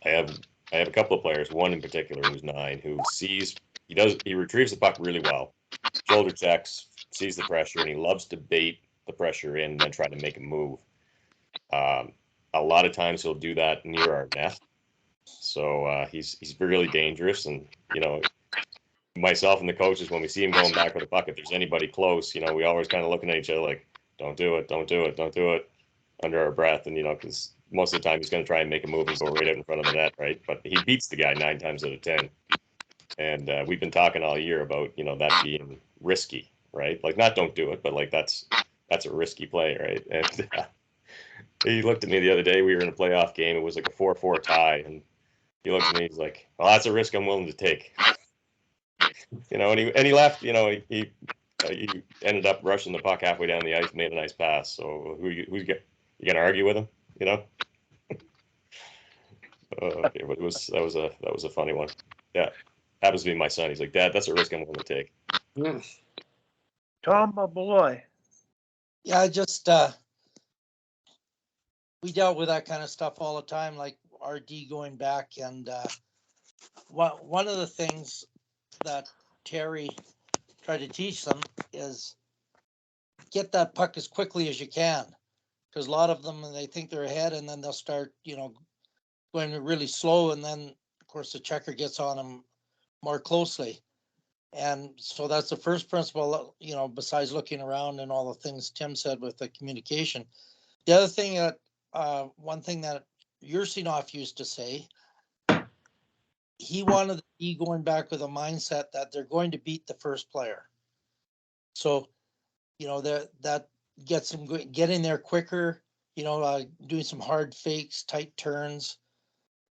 have a couple of players, one in particular who's 9, who he retrieves the puck really well, shoulder checks, sees the pressure, and he loves to bait the pressure in and then try to make a move. A lot of times he'll do that near our net. So he's really dangerous, and myself and the coaches, when we see him going back with the puck, if there's anybody close, we always kind of looking at each other like, don't do it, under our breath. And, because most of the time he's going to try and make a move and go right out in front of the net, right? But he beats the guy 9 times out of 10. And we've been talking all year about, that being risky, right? Like, not don't do it, but like that's a risky play, right? And he looked at me the other day. We were in a playoff game. It was like a 4-4 tie. And he looked at me, he's like, well, that's a risk I'm willing to take. And he left. He ended up rushing the puck halfway down the ice, made a nice pass. So you gonna argue with him? Okay, but that was a funny one. Yeah, happens to be my son. He's like, Dad, that's a risk I'm willing to take. Tom Malloy. Yeah, we dealt with that kind of stuff all the time, like RD going back. And one of the things that Terry tried to teach them is get that puck as quickly as you can, because a lot of them, they think they're ahead, and then they'll start going really slow, and then of course the checker gets on them more closely. And so that's the first principle, besides looking around and all the things Tim said with the communication. The other thing one thing that Yursinov used to say, he wanted to be going back with a mindset that they're going to beat the first player. So, that gets them getting there quicker, doing some hard fakes, tight turns,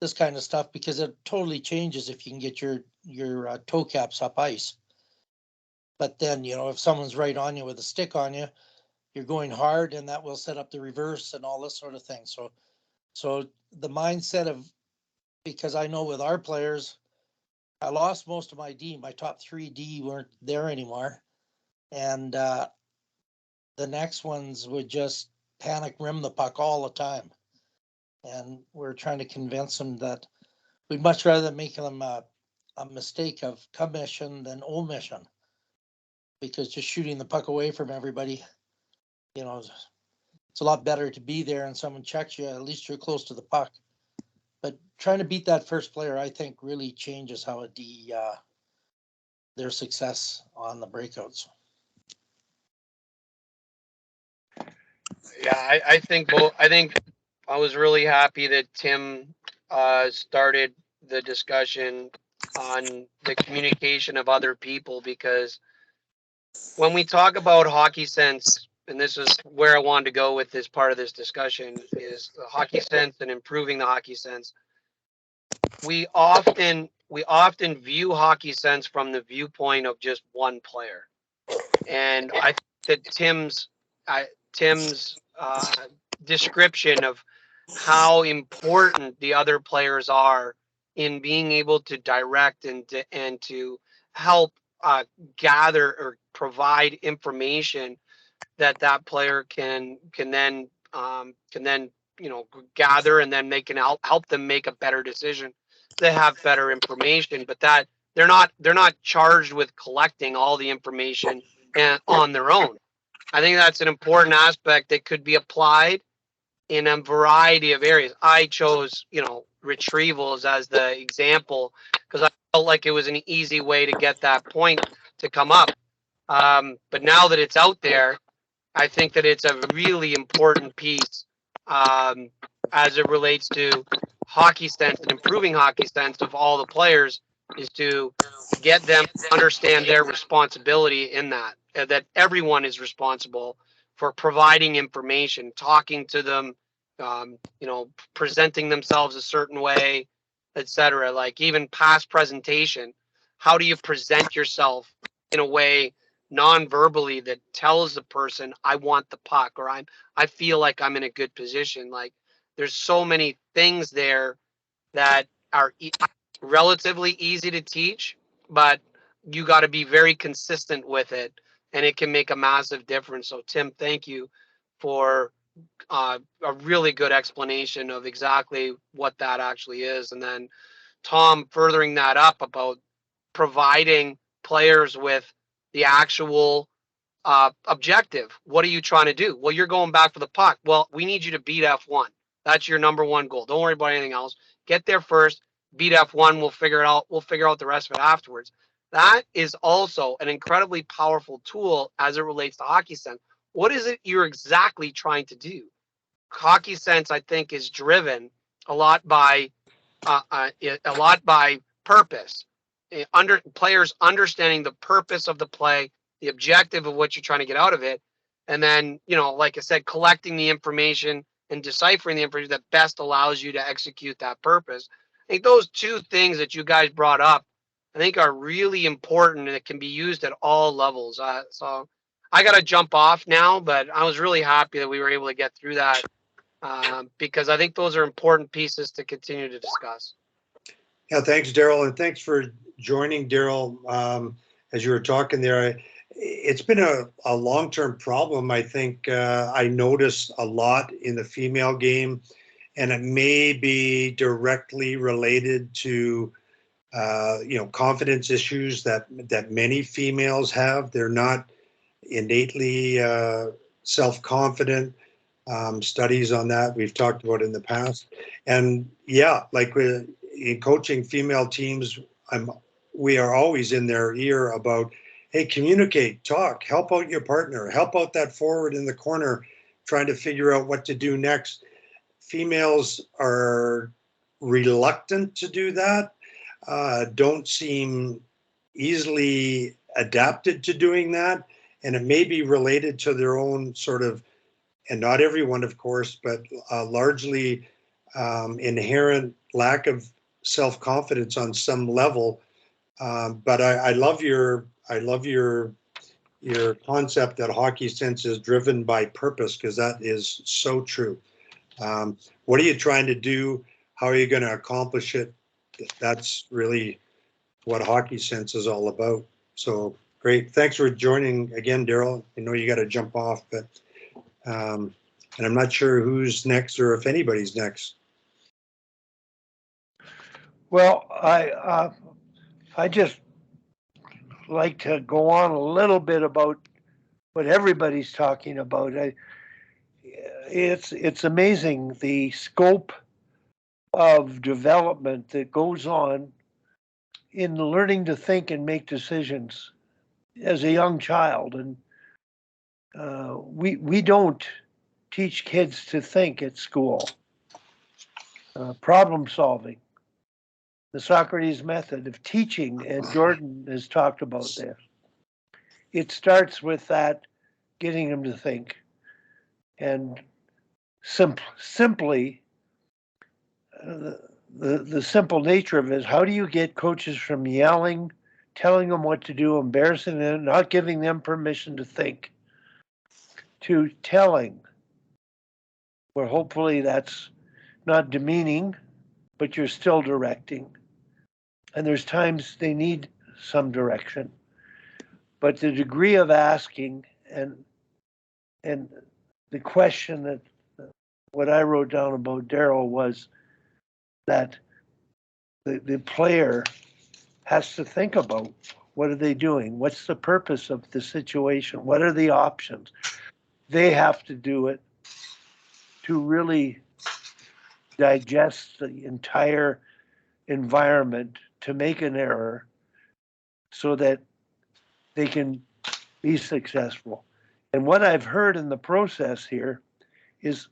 this kind of stuff, because it totally changes if you can get your toe caps up ice. But then, if someone's right on you with a stick on you, you're going hard, and that will set up the reverse and all this sort of thing. So the mindset of, because I know with our players, I lost most of my D. My top 3D weren't there anymore. And the next ones would just panic rim the puck all the time. And we're trying to convince them that we'd much rather make them a mistake of commission than omission. Because just shooting the puck away from everybody, you know, it's a lot better to be there and someone checks you, at least you're close to the puck. But trying to beat that first player, I think, really changes how their success on the breakouts. Yeah, I think both. I think I was really happy that Tim started the discussion on the communication of other people, because when we talk about hockey sense, and this is where I wanted to go with this part of this discussion, is the hockey sense and improving the hockey sense. We often view hockey sense from the viewpoint of just one player, and I think that Tim's description of how important the other players are in being able to direct and to help gather or provide information that player can then gather, and then they can help them make a better decision. They have better information, but that they're not charged with collecting all the information on their own. I think that's an important aspect that could be applied in a variety of areas. I chose, retrievals as the example because I felt like it was an easy way to get that point to come up. But now that it's out there, I think that it's a really important piece as it relates to hockey sense and improving hockey sense of all the players, is to get them to understand their responsibility in that everyone is responsible for providing information, talking to them, presenting themselves a certain way, etc. Like even past presentation, how do you present yourself in a way non-verbally that tells the person I want the puck, or I feel like I'm in a good position. Like there's so many things there that are relatively easy to teach, but you got to be very consistent with it, and it can make a massive difference. So Tim, thank you for a really good explanation of exactly what that actually is. And then Tom furthering that up about providing players with the actual objective. What are you trying to do? Well, you're going back for the puck. Well, we need you to beat F1. That's your number one goal. Don't worry about anything else. Get there first, beat F1. We'll figure it out. We'll figure out the rest of it afterwards. That is also an incredibly powerful tool as it relates to hockey sense. What is it you're exactly trying to do? Hockey sense, I think, is driven a lot by purpose. Players understanding the purpose of the play, the objective of what you're trying to get out of it, and then like I said, collecting the information and deciphering the information that best allows you to execute that purpose. I think those two things that you guys brought up, I think, are really important, and it can be used at all levels. So I got to jump off now, but I was really happy that we were able to get through that because I think those are important pieces to continue to discuss. Yeah, thanks, Darryl, and thanks for joining, Darryl. As you were talking there, it's been a long-term problem. I think I noticed a lot in the female game, and it may be directly related to confidence issues that many females have. They're not innately self-confident. Studies on that we've talked about in the past, and yeah, like in coaching female teams, we are always in their ear about, hey, communicate, talk, help out your partner, help out that forward in the corner, trying to figure out what to do next. Females are reluctant to do that, don't seem easily adapted to doing that, and it may be related to their own sort of, and not everyone, of course, but largely inherent lack of self-confidence on some level. But I love your concept that hockey sense is driven by purpose, because that is so true. What are you trying to do? How are you going to accomplish it? That's really what Hockey Sense is all about. So great. Thanks for joining again, Darryl. I know you got to jump off, but and I'm not sure who's next or if anybody's next. Well, I just like to go on a little bit about what everybody's talking about. It's amazing the scope of development that goes on in learning to think and make decisions as a young child. And we don't teach kids to think at school. Problem solving, the Socrates method of teaching, and Jordan has talked about this. It starts with that, getting them to think. And simply, the simple nature of it is, how do you get coaches from yelling, telling them what to do, embarrassing them, not giving them permission to think, to telling, where hopefully that's not demeaning, but you're still directing. And there's times they need some direction. But the degree of asking and the question that what I wrote down about Darryl was that the player has to think about, what are they doing? What's the purpose of the situation? What are the options? They have to do it to really digest the entire environment, to make an error so that they can be successful. And what I've heard in the process here is,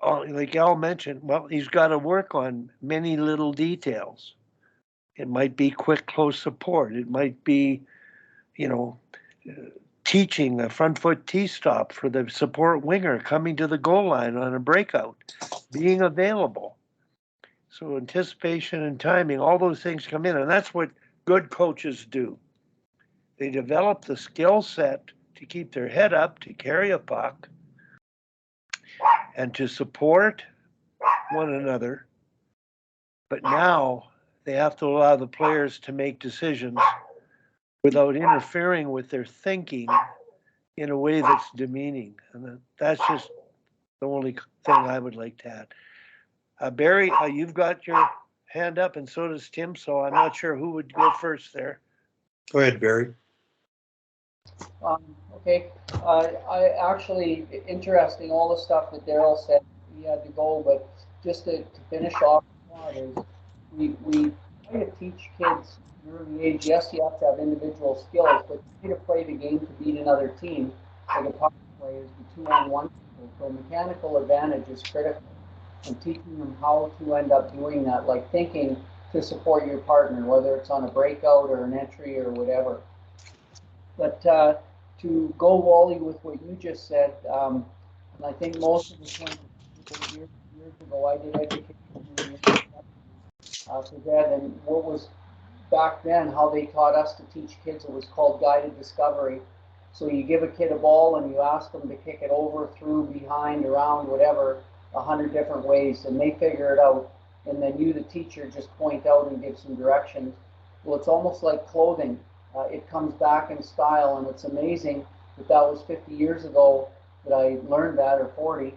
like Al mentioned, well, he's got to work on many little details. It might be quick, close support. It might be, teaching a front foot T-stop for the support winger coming to the goal line on a breakout, being available. So anticipation and timing, all those things come in, and that's what good coaches do. They develop the skill set to keep their head up, to carry a puck, and to support one another. But now they have to allow the players to make decisions without interfering with their thinking in a way that's demeaning. And that's just the only thing I would like to add. Barry, you've got your hand up, and so does Tim, so I'm not sure who would go first there. Go ahead, Barry. Okay. I actually, interesting, all the stuff that Darryl said, he had to go, but just to finish off on that is, we try to teach kids at an early age, yes, you have to have individual skills, but you to play the game to beat another team, like a power play is the 2-on-1. So mechanical advantage is critical, and teaching them how to end up doing that, like thinking to support your partner, whether it's on a breakout or an entry or whatever. But to go, Wally, with what you just said, and I think most of the time, years ago, I did education for that, and what was back then, how they taught us to teach kids, it was called guided discovery. So you give a kid a ball and you ask them to kick it over, through, behind, around, whatever, 100 different ways, and they figure it out. And then you, the teacher, just point out and give some directions. Well, it's almost like clothing. It comes back in style, and it's amazing that was 50 years ago that I learned that, or 40,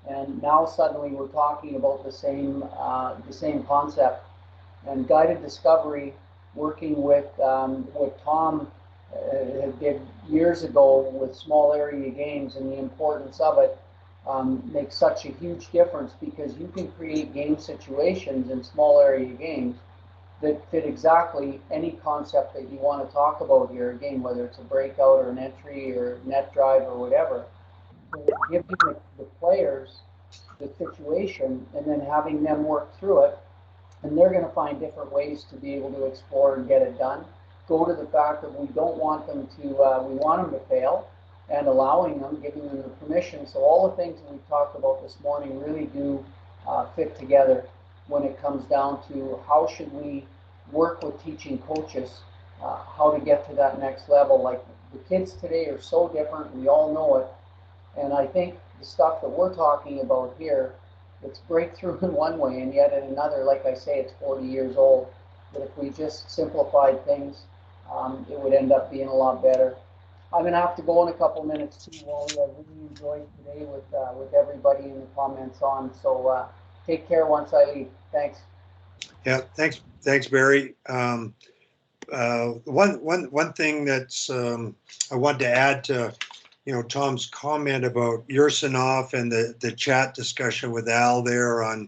and now suddenly we're talking about the same concept. And guided discovery, working with what Tom did years ago with small area games and the importance of it, makes such a huge difference, because you can create game situations in small area games that fit exactly any concept that you want to talk about here, again, whether it's a breakout or an entry or net drive or whatever. So giving the players the situation and then having them work through it, and they're going to find different ways to be able to explore and get it done. Go to the fact that we don't want them to, we want them to fail, and allowing them, giving them the permission. So all the things that we've talked about this morning really do fit together when it comes down to how should we work with teaching coaches how to get to that next level. Like, the kids today are so different, we all know it, and I think the stuff that we're talking about here, it's breakthrough in one way, and yet in another, like I say, it's 40 years old. that if we just simplified things, it would end up being a lot better. I'm going to have to go in a couple minutes too, Wally. I really enjoyed today with everybody in the comments on. So take care once I leave. Thanks. Yeah, thanks, Barry. One thing that's I wanted to add to Tom's comment about Yursanov and the chat discussion with Al there on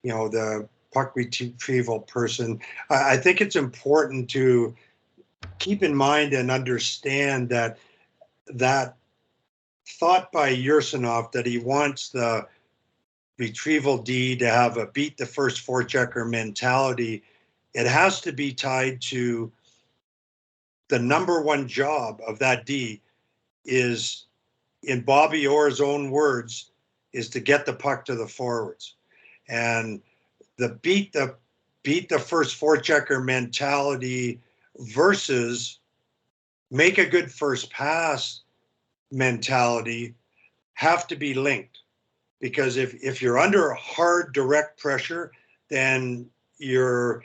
the puck retrieval person. I think it's important to keep in mind and understand that thought by Yursanov that he wants the retrieval D to have a beat the first forechecker mentality, it has to be tied to the number one job of that D is, in Bobby Orr's own words, is to get the puck to the forwards. And the beat the first forechecker mentality versus make a good first pass mentality have to be linked. Because if you're under hard direct pressure, then your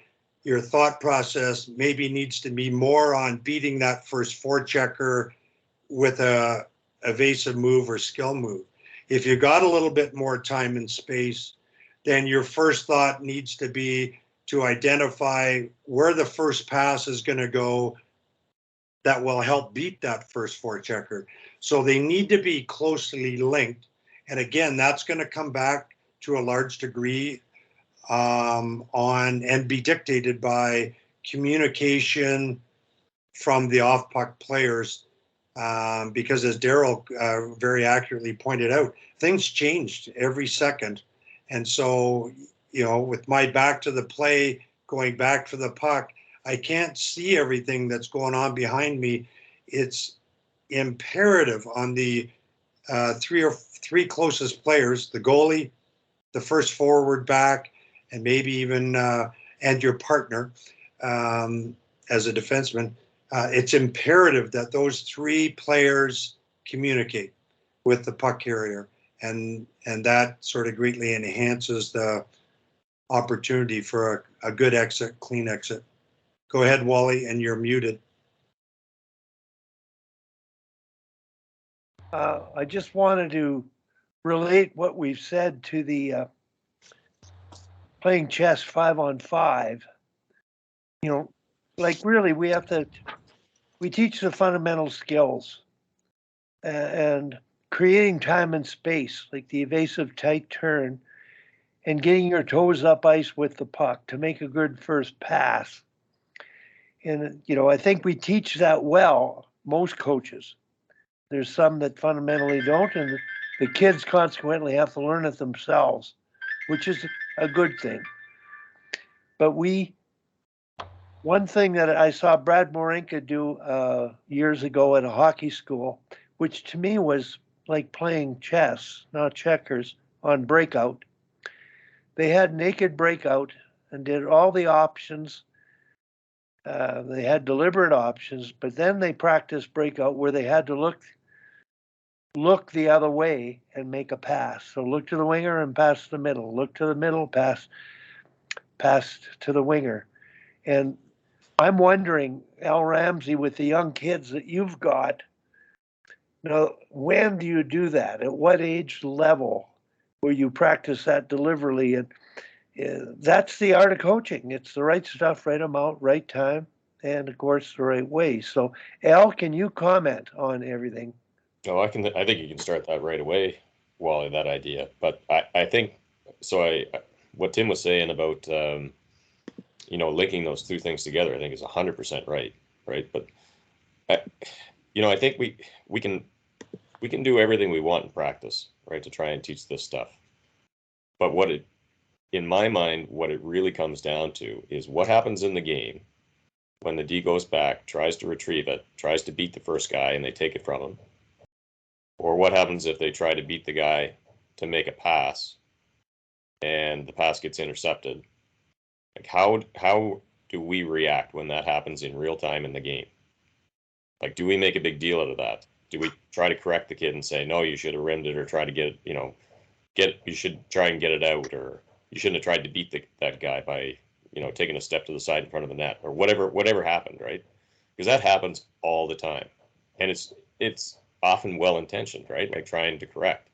thought process maybe needs to be more on beating that first forechecker with a evasive move or skill move. If you got a little bit more time and space, then your first thought needs to be to identify where the first pass is going to go that will help beat that first forechecker. So they need to be closely linked. And again, that's going to come back to a large degree on and be dictated by communication from the off-puck players. Because as Darryl very accurately pointed out, things changed every second. And so, with my back to the play, going back for the puck, I can't see everything that's going on behind me. It's imperative on the three closest players, the goalie, the first forward back, and maybe even and your partner as a defenseman. It's imperative that those three players communicate with the puck carrier, and that sort of greatly enhances the opportunity for a good exit, clean exit. Go ahead, Wally, and you're muted. I just wanted to relate what we've said to the playing chess 5-on-5. Really, we teach the fundamental skills and creating time and space, like the evasive tight turn and getting your toes up ice with the puck to make a good first pass. And, I think we teach that well, most coaches. There's some that fundamentally don't, and the kids consequently have to learn it themselves, which is a good thing. But one thing that I saw Brad Morinka do years ago at a hockey school, which to me was like playing chess, not checkers, on breakout. They had naked breakout and did all the options. They had deliberate options, but then they practiced breakout where they had to look the other way and make a pass. So look to the winger and pass to the middle. Look to the middle, pass to the winger. And I'm wondering, Al Ramsey, with the young kids that you've got, when do you do that? At what age level will you practice that deliberately? And that's the art of coaching. It's the right stuff, right amount, right time, and of course the right way. So, Al, can you comment on everything? Oh, I think you can start that right away, Wally, that idea. But I think so. What Tim was saying about linking those two things together, I think is 100% right. But I think we can do everything we want in practice, right, to try and teach this stuff. But in my mind, what it really comes down to is what happens in the game when the D goes back, tries to retrieve it, tries to beat the first guy, and they take it from him. Or what happens if they try to beat the guy to make a pass and the pass gets intercepted? Like how do we react when that happens in real time in the game? Like, do we make a big deal out of that? Do we try to correct the kid and say, no, you should have rimmed it, or try to you should try and get it out, or you shouldn't have tried to beat that guy by, taking a step to the side in front of the net or whatever happened, right? Because that happens all the time, and it's often well intentioned, right? Like trying to correct.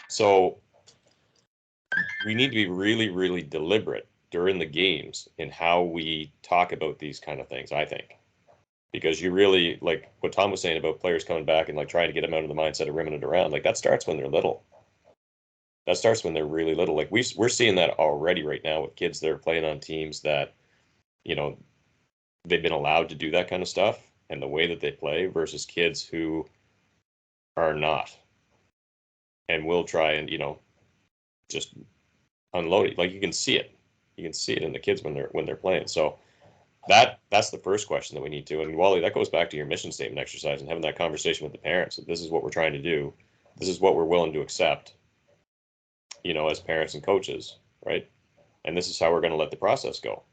So we need to be really, really deliberate during the games in how we talk about these kind of things, I think. Because you really, like what Tom was saying about players coming back and like trying to get them out of the mindset of rimming it around, like that starts when they're little. That starts when they're really little. Like we're seeing that already right now with kids that are playing on teams that, they've been allowed to do that kind of stuff and the way that they play versus kids who are not and will try and, just unload it. Like you can see it. You can see it in the kids when they're playing. So that's the first question that we need to. And Wally, that goes back to your mission statement exercise and having that conversation with the parents. That this is what we're trying to do. This is what we're willing to accept, as parents and coaches, right? And this is how we're going to let the process go.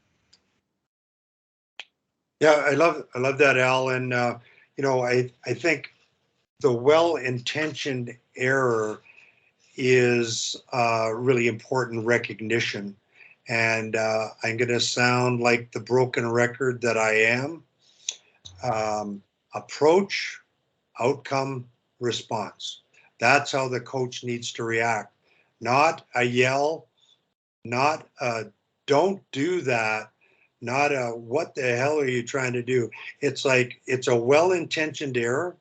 Yeah, I love that, Al. And I think the well-intentioned error is really important recognition. And I'm going to sound like the broken record that I am. Approach, outcome, response. That's how the coach needs to react. Not a yell, not a don't do that, not a what the hell are you trying to do? It's like it's a well-intentioned error.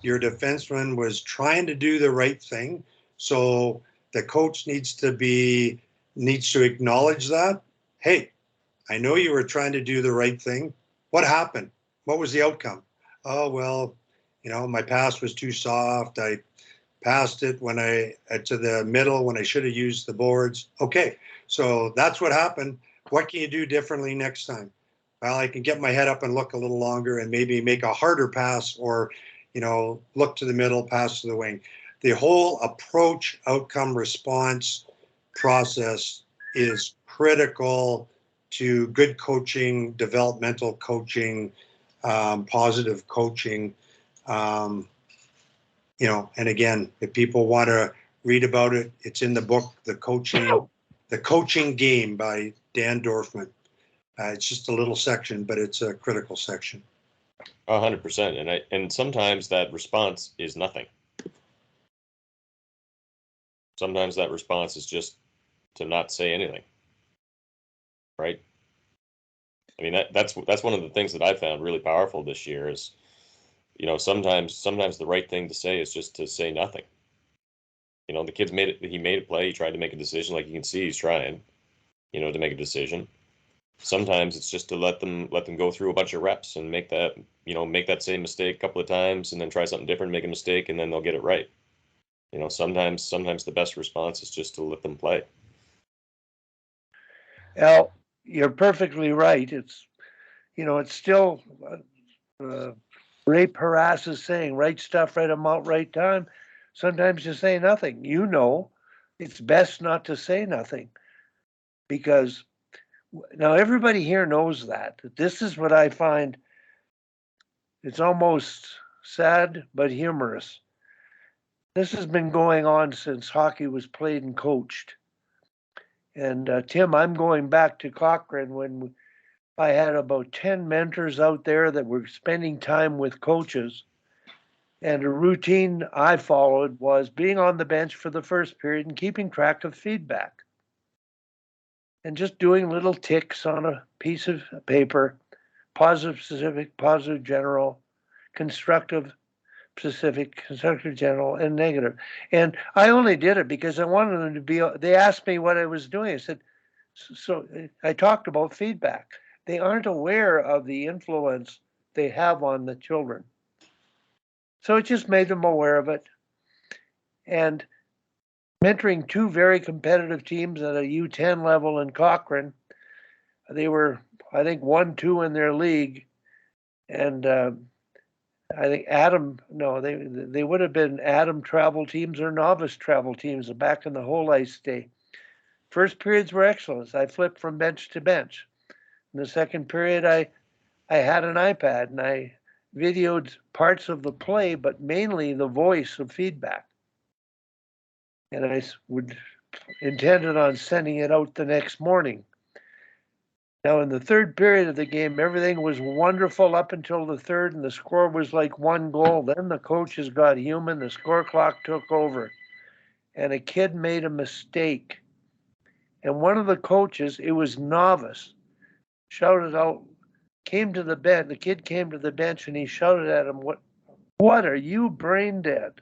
Your defenseman was trying to do the right thing. So the coach needs to acknowledge that. Hey, I know you were trying to do the right thing. What happened? What was the outcome? Oh, well, my pass was too soft. I passed it to the middle when I should have used the boards. Okay, so that's what happened. What can you do differently next time? Well, I can get my head up and look a little longer and maybe make a harder pass or, look to the middle, pass to the wing. The whole approach, outcome, response process is critical to good coaching, developmental coaching, positive coaching. And again, if people want to read about it, it's in the book, The Coaching Game by Dan Dorfman. It's just a little section, but it's a critical section. 100%. And sometimes that response is nothing. Sometimes that response is just to not say anything. Right? I mean, that's one of the things that I found really powerful this year is, sometimes the right thing to say is just to say nothing. The kid's he made a play, he tried to make a decision, like you can see he's trying, to make a decision. Sometimes it's just to let them go through a bunch of reps and make that same mistake a couple of times and then try something different, make a mistake, and then they'll get it right. Sometimes the best response is just to let them play. Al, you're perfectly right. It's still Ray Paras is saying right stuff, right amount, right time. Sometimes you say nothing. It's best not to say nothing because now everybody here knows that. This is what I find. It's almost sad but humorous. This has been going on since hockey was played and coached. And Tim, I'm going back to Cochrane when I had about 10 mentors out there that were spending time with coaches. And a routine I followed was being on the bench for the first period and keeping track of feedback. And just doing little ticks on a piece of paper, positive, specific, positive, general, constructive, specific, constructive, general, and negative. And I only did it because I wanted them to be, they asked me what I was doing. I said, so I talked about feedback. They aren't aware of the influence they have on the children. So it just made them aware of it. And mentoring two very competitive teams at a U10 level in Cochrane, they were, I think, 1-2 in their league. And I think they would have been Adam travel teams or novice travel teams back in the whole ice day. First periods were excellent. I flipped from bench to bench. In the second period, I had an iPad and I videoed parts of the play, but mainly the voice of feedback. And I intended on sending it out the next morning. Now, in the third period of the game, everything was wonderful up until the third, and the score was like 1 goal. Then the coaches got human, the score clock took over, and a kid made a mistake. And one of the coaches, it was novice, shouted out, came to the bench. The kid came to the bench and he shouted at him, "What are you brain dead?"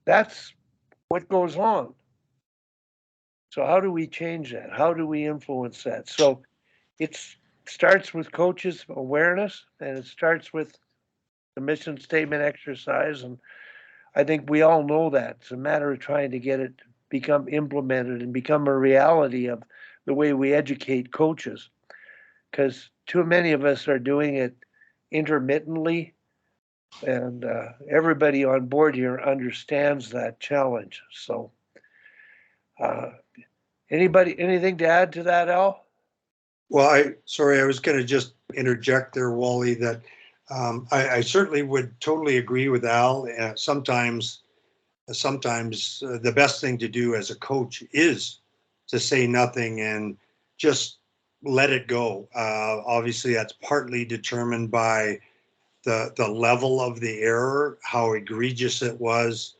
That's what goes on. So how do we change that? How do we influence that? So it starts with coaches' awareness, and it starts with the mission statement exercise. And I think we all know that. It's a matter of trying to get it become implemented and become a reality of the way we educate coaches. Because too many of us are doing it intermittently, and everybody on board here understands that challenge. So anything to add to that, Al? Well, I was going to just interject there, Wally, that I certainly would totally agree with Al. Sometimes the best thing to do as a coach is to say nothing and just let it go. Obviously, that's partly determined by the level of the error, how egregious it was.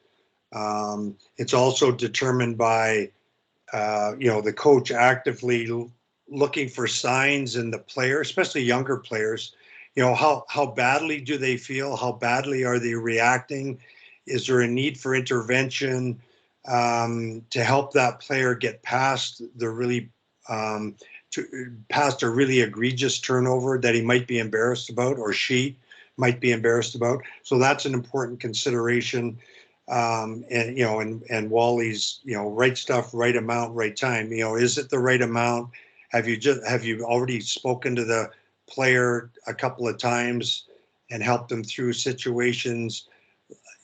It's also determined by the coach actively looking for signs in the player, especially younger players. How badly do they feel? How badly are they reacting? Is there a need for intervention to help that player get past past a really egregious turnover that he might be embarrassed about, or she might be embarrassed about? So that's an important consideration. And Wally's, right stuff, right amount, right time. Is it the right amount? Have you already spoken to the player a couple of times and helped them through situations?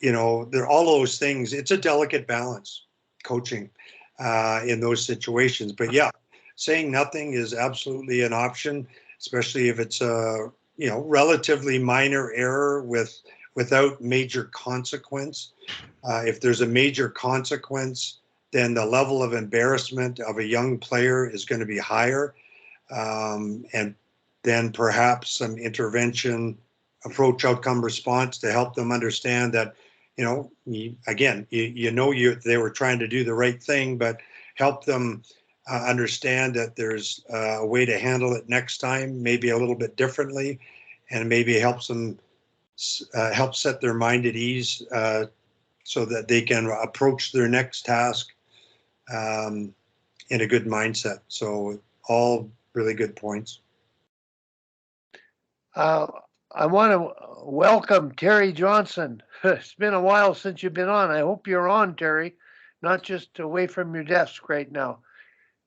They're all those things. It's a delicate balance, coaching in those situations. But yeah, saying nothing is absolutely an option, especially if it's a relatively minor error without major consequence. If there's a major consequence, then the level of embarrassment of a young player is going to be higher. And then perhaps some intervention, approach, outcome, response to help them understand that, they were trying to do the right thing, but help them understand that there's a way to handle it next time, maybe a little bit differently, and maybe helps them help set their mind at ease so that they can approach their next task in a good mindset. So all really good points. I want to welcome Terry Johnson. It's been a while since you've been on. I hope you're on, Terry, not just away from your desk right now.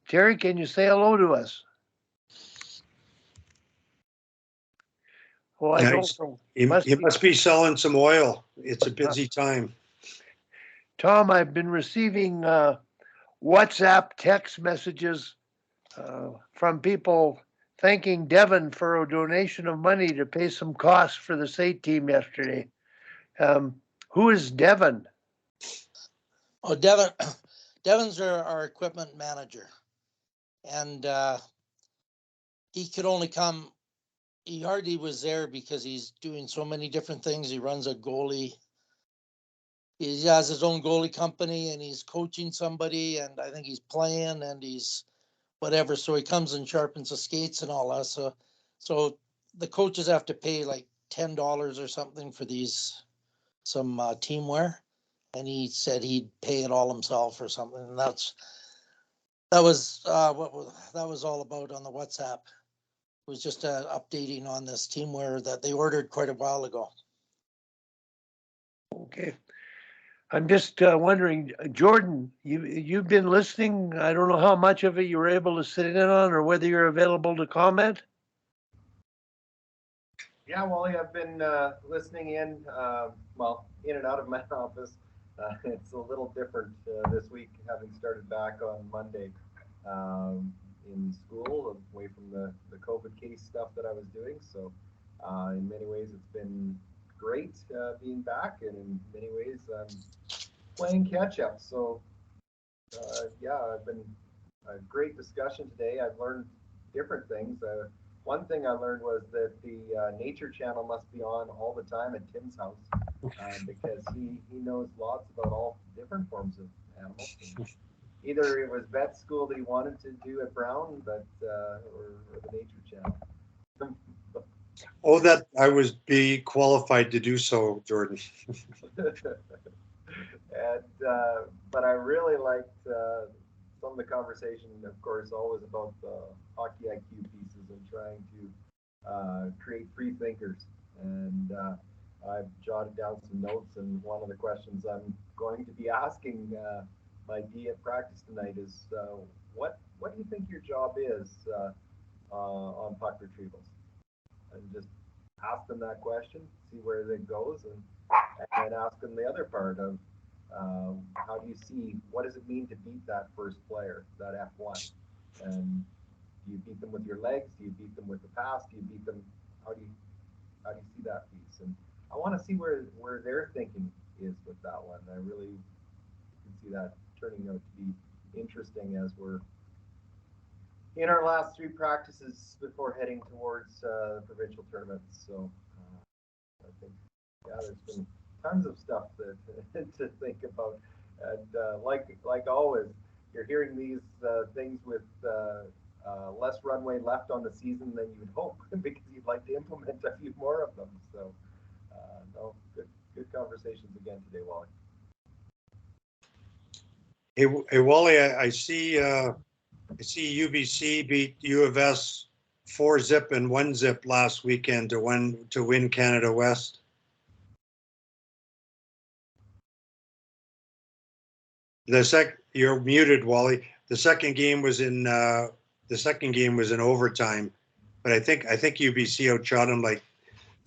Terry, can you say hello to us? Well, I Nice. don't know. You must be selling some oil. It's a busy time. Tom, I've been receiving WhatsApp text messages from people thanking Devin for a donation of money to pay some costs for the SAIT team yesterday. Who is Devin? Oh, Devin's our equipment manager. And he could only come, he hardly was there because he's doing so many different things. He runs a goalie. He has his own goalie company and he's coaching somebody, and I think he's playing and he's whatever. So he comes and sharpens the skates and all that. So the coaches have to pay like $10 or something for some teamwear. And he said he'd pay it all himself or something. And that was what that was all about on the WhatsApp. It was just updating on this teamwear that they ordered quite a while ago. Okay. I'm just wondering, Jordan, you've been listening. I don't know how much of it you were able to sit in on, or whether you're available to comment. Yeah, Wally, I've been listening in, in and out of my office. It's a little different this week, having started back on Monday in school, away from the COVID case stuff that I was doing. So in many ways, it's been great being back, and in many ways, playing catch up. So I've been a great discussion today. I've learned different things. One thing I learned was that the Nature Channel must be on all the time at Tim's house because he knows lots about all different forms of animals. And either it was vet school that he wanted to do at Brown, but or the Nature Channel. Oh, that I was be qualified to do so, Jordan. And but I really liked some of the conversation, of course, always about the hockey IQ pieces and trying to create free thinkers. And I've jotted down some notes, and one of the questions I'm going to be asking my D at practice tonight is, what do you think your job is on puck retrievals? And just ask them that question, see where it goes, and ask them the other part of how do you see, what does it mean to beat that first player, that F1? And do you beat them with your legs? Do you beat them with the pass? Do you beat them? How do you see that piece? And I want to see where their thinking is with that one. I really can see that turning out to be interesting as we're in our last 3 practices before heading towards provincial tournaments. So I think, yeah, there's been tons of stuff to think about. And like always, you're hearing these things with less runway left on the season than you'd hope because you'd like to implement a few more of them. So no, good conversations again today, Wally. Hey Wally, I see UBC beat U of S 4-0 and 1-0 last weekend to win Canada West. You're muted, Wally. The second game was in overtime, but I think UBC outshot them like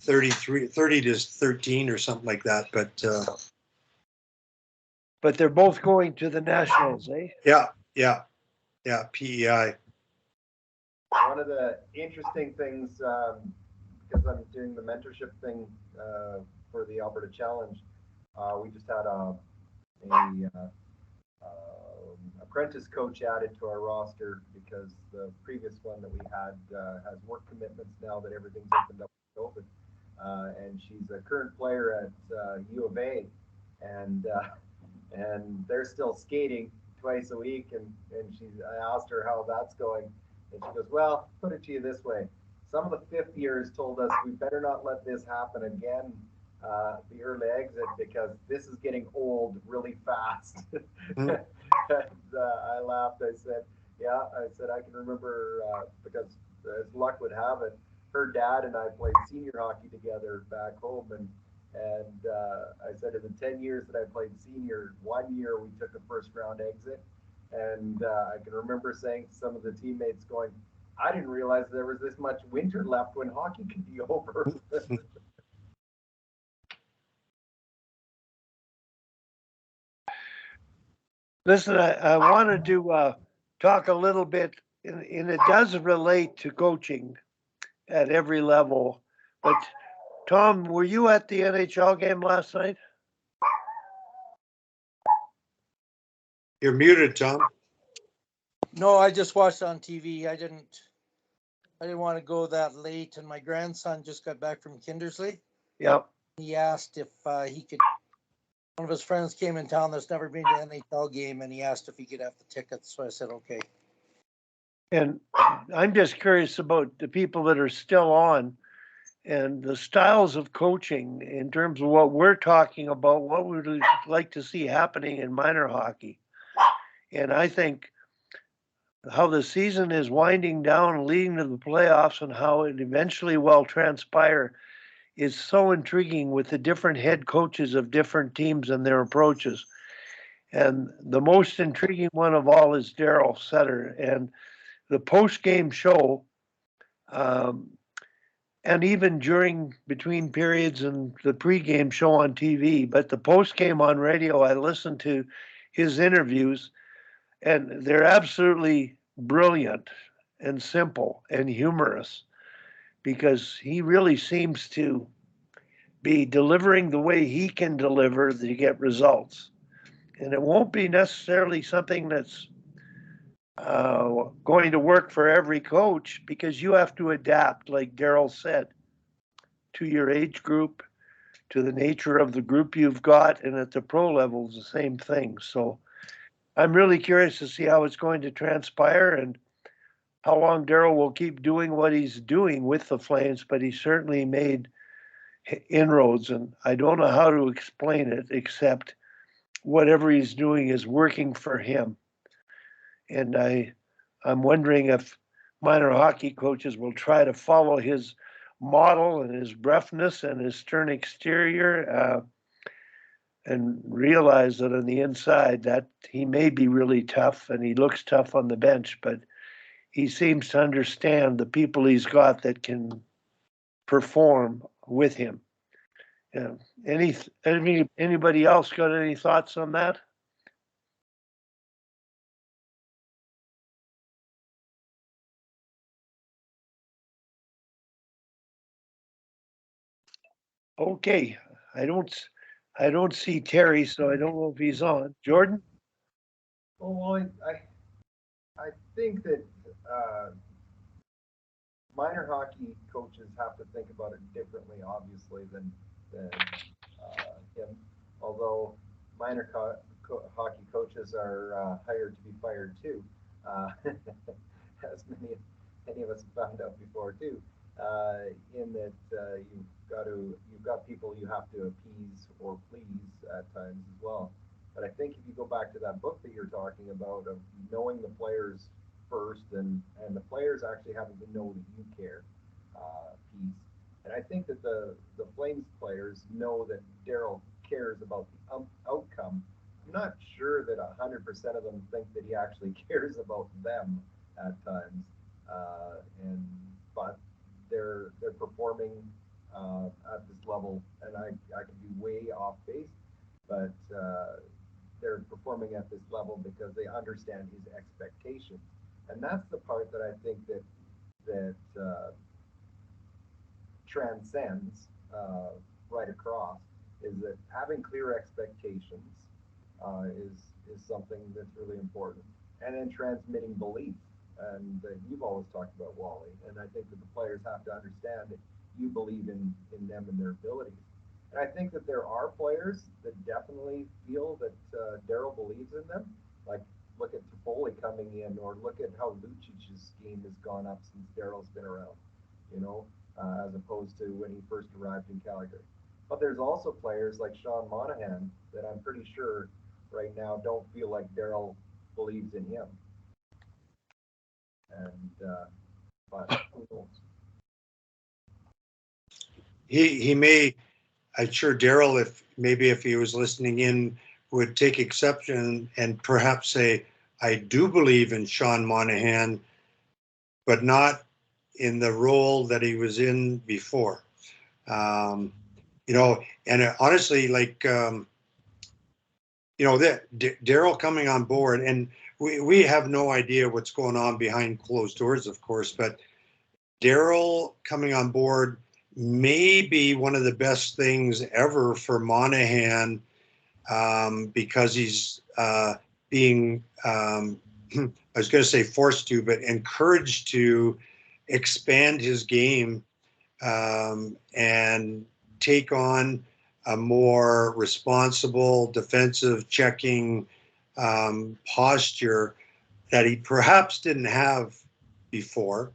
30-13 or something like that. But they're both going to the Nationals, eh? Yeah, PEI. One of the interesting things, because I'm doing the mentorship thing for the Alberta Challenge, we just had a apprentice coach added to our roster because the previous one that we had has work commitments now that everything's opened up with COVID. And she's a current player at U of A, and they're still skating twice a week. And I asked her how that's going, and she goes, "Well, put it to you this way: some of the fifth years told us we better not let this happen again." The early exit, because this is getting old really fast. And I laughed. I said, yeah, I can remember because as luck would have it, her dad and I played senior hockey together back home. And I said, in the 10 years that I played senior, 1 year we took a first round exit. And I can remember saying to some of the teammates going, I didn't realize there was this much winter left when hockey could be over. Listen, I wanted to talk a little bit, and it does relate to coaching at every level. But Tom, were you at the NHL game last night? You're muted, Tom. No, I just watched on TV. I didn't want to go that late, and my grandson just got back from Kindersley. Yep. He asked if he could. One of his friends came in town that's never been to an NHL game, and he asked if he could have the tickets. So I said, okay. And I'm just curious about the people that are still on and the styles of coaching in terms of what we're talking about, what we would like to see happening in minor hockey. And I think how the season is winding down and leading to the playoffs and how it eventually will transpire is so intriguing with the different head coaches of different teams and their approaches. And the most intriguing one of all is Darryl Sutter. And the post-game show, and even between periods and the pre-game show on TV, but the post-game on radio, I listened to his interviews, and they're absolutely brilliant and simple and humorous because he really seems to be delivering the way he can deliver to get results. And it won't be necessarily something that's going to work for every coach because you have to adapt, like Darryl said, to your age group, to the nature of the group you've got, and at the pro level, the same thing. So I'm really curious to see how it's going to transpire and how long Darryl will keep doing what he's doing with the Flames, but he certainly made inroads, and I don't know how to explain it except whatever he's doing is working for him. And I'm wondering if minor hockey coaches will try to follow his model and his roughness and his stern exterior, and realize that on the inside that he may be really tough and he looks tough on the bench, but he seems to understand the people he's got that can perform with him. Yeah. Anybody else got any thoughts on that? Okay, I don't see Terry, so I don't know if he's on. Jordan? Well, I think that minor hockey coaches have to think about it differently, obviously, than him. Although minor hockey coaches are hired to be fired too, as many of us have found out before too. In that you've got people you have to appease or please at times as well. But I think if you go back to that book that you're talking about of knowing the players first and the players actually having to know that you care piece. And I think that the Flames players know that Darryl cares about the outcome. I'm not sure that 100% of them think that he actually cares about them at times. But they're performing at this level, and I could be way off base, but they're performing at this level because they understand his expectations. And that's the part that I think that transcends right across, is that having clear expectations is something that's really important, and then transmitting belief. And you've always talked about Wally, and I think that the players have to understand that you believe in them and their abilities. And I think that there are players that definitely feel that Darryl believes in them. Like, look at Toffoli coming in, or look at how Lucic's scheme has gone up since Darryl's been around, as opposed to when he first arrived in Calgary. But there's also players like Sean Monahan that I'm pretty sure right now don't feel like Darryl believes in him. And but who knows? He may. I'm sure Darryl, if he was listening in, would take exception and perhaps say, "I do believe in Sean Monahan, but not in the role that he was in before." And honestly, like that Darryl coming on board, and we have no idea what's going on behind closed doors, of course, but Darryl coming on board may be one of the best things ever for Monahan, because he's being, I was going to say forced to, but encouraged to expand his game and take on a more responsible defensive checking posture that he perhaps didn't have before.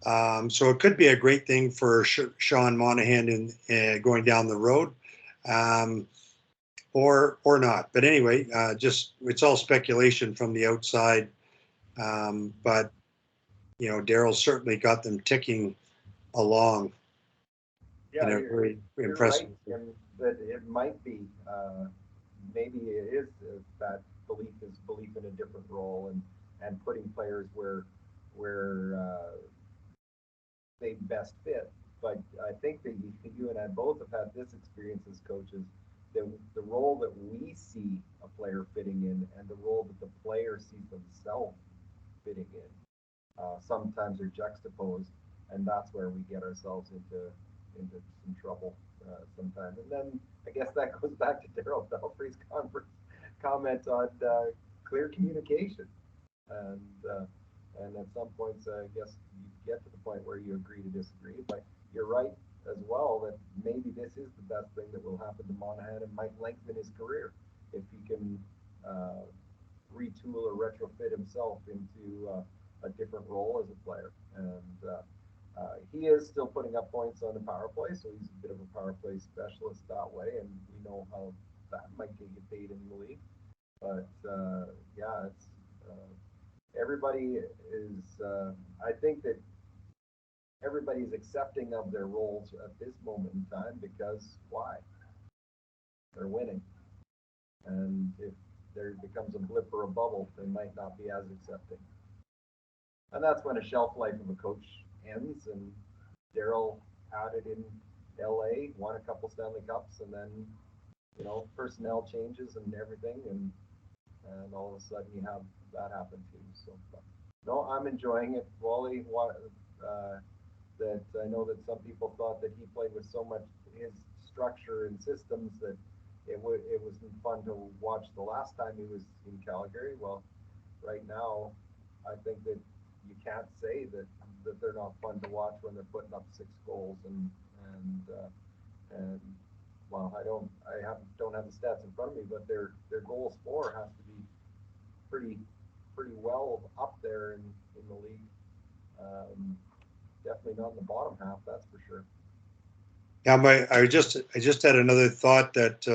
So it could be a great thing for Sean Monahan in going down the road, or not. But anyway, just it's all speculation from the outside. But Darryl certainly got them ticking along. Yeah, very impressive. Right, and that it might be, maybe it is that belief in a different role and putting players where they best fit. But I think that you and I both have had this experience as coaches. The role that we see a player fitting in and the role that the player sees themselves fitting in, sometimes are juxtaposed, and that's where we get ourselves into some trouble sometimes. And then I guess that goes back to Darryl Belfry's comment on clear communication. And at some points, I guess you get to the point where you agree to disagree. But you're right as well that maybe this is the best thing that will happen to Monahan and might lengthen his career if he can retool or retrofit himself into a different role as a player. And he is still putting up points on the power play, so he's a bit of a power play specialist that way, and we know how that might get you paid in the league. But yeah, it's everybody is. I think that everybody's accepting of their roles at this moment in time because why? They're winning, and if there becomes a blip or a bubble, they might not be as accepting. And that's when a shelf life of a coach ends. And Darryl had it in LA, won a couple Stanley Cups, and then, you know, personnel changes and everything, and all of a sudden you have that happen too. So, no, I'm enjoying it. Wally, that I know that some people thought that he played with so much his structure and systems that it wasn't fun to watch the last time he was in Calgary. Well, right now, I think that you can't say that they're not fun to watch when they're putting up 6 goals and well, I don't have the stats in front of me, but their goals for has to be pretty well up there in the league. Definitely not in the bottom half, that's for sure. Yeah, I just had another thought that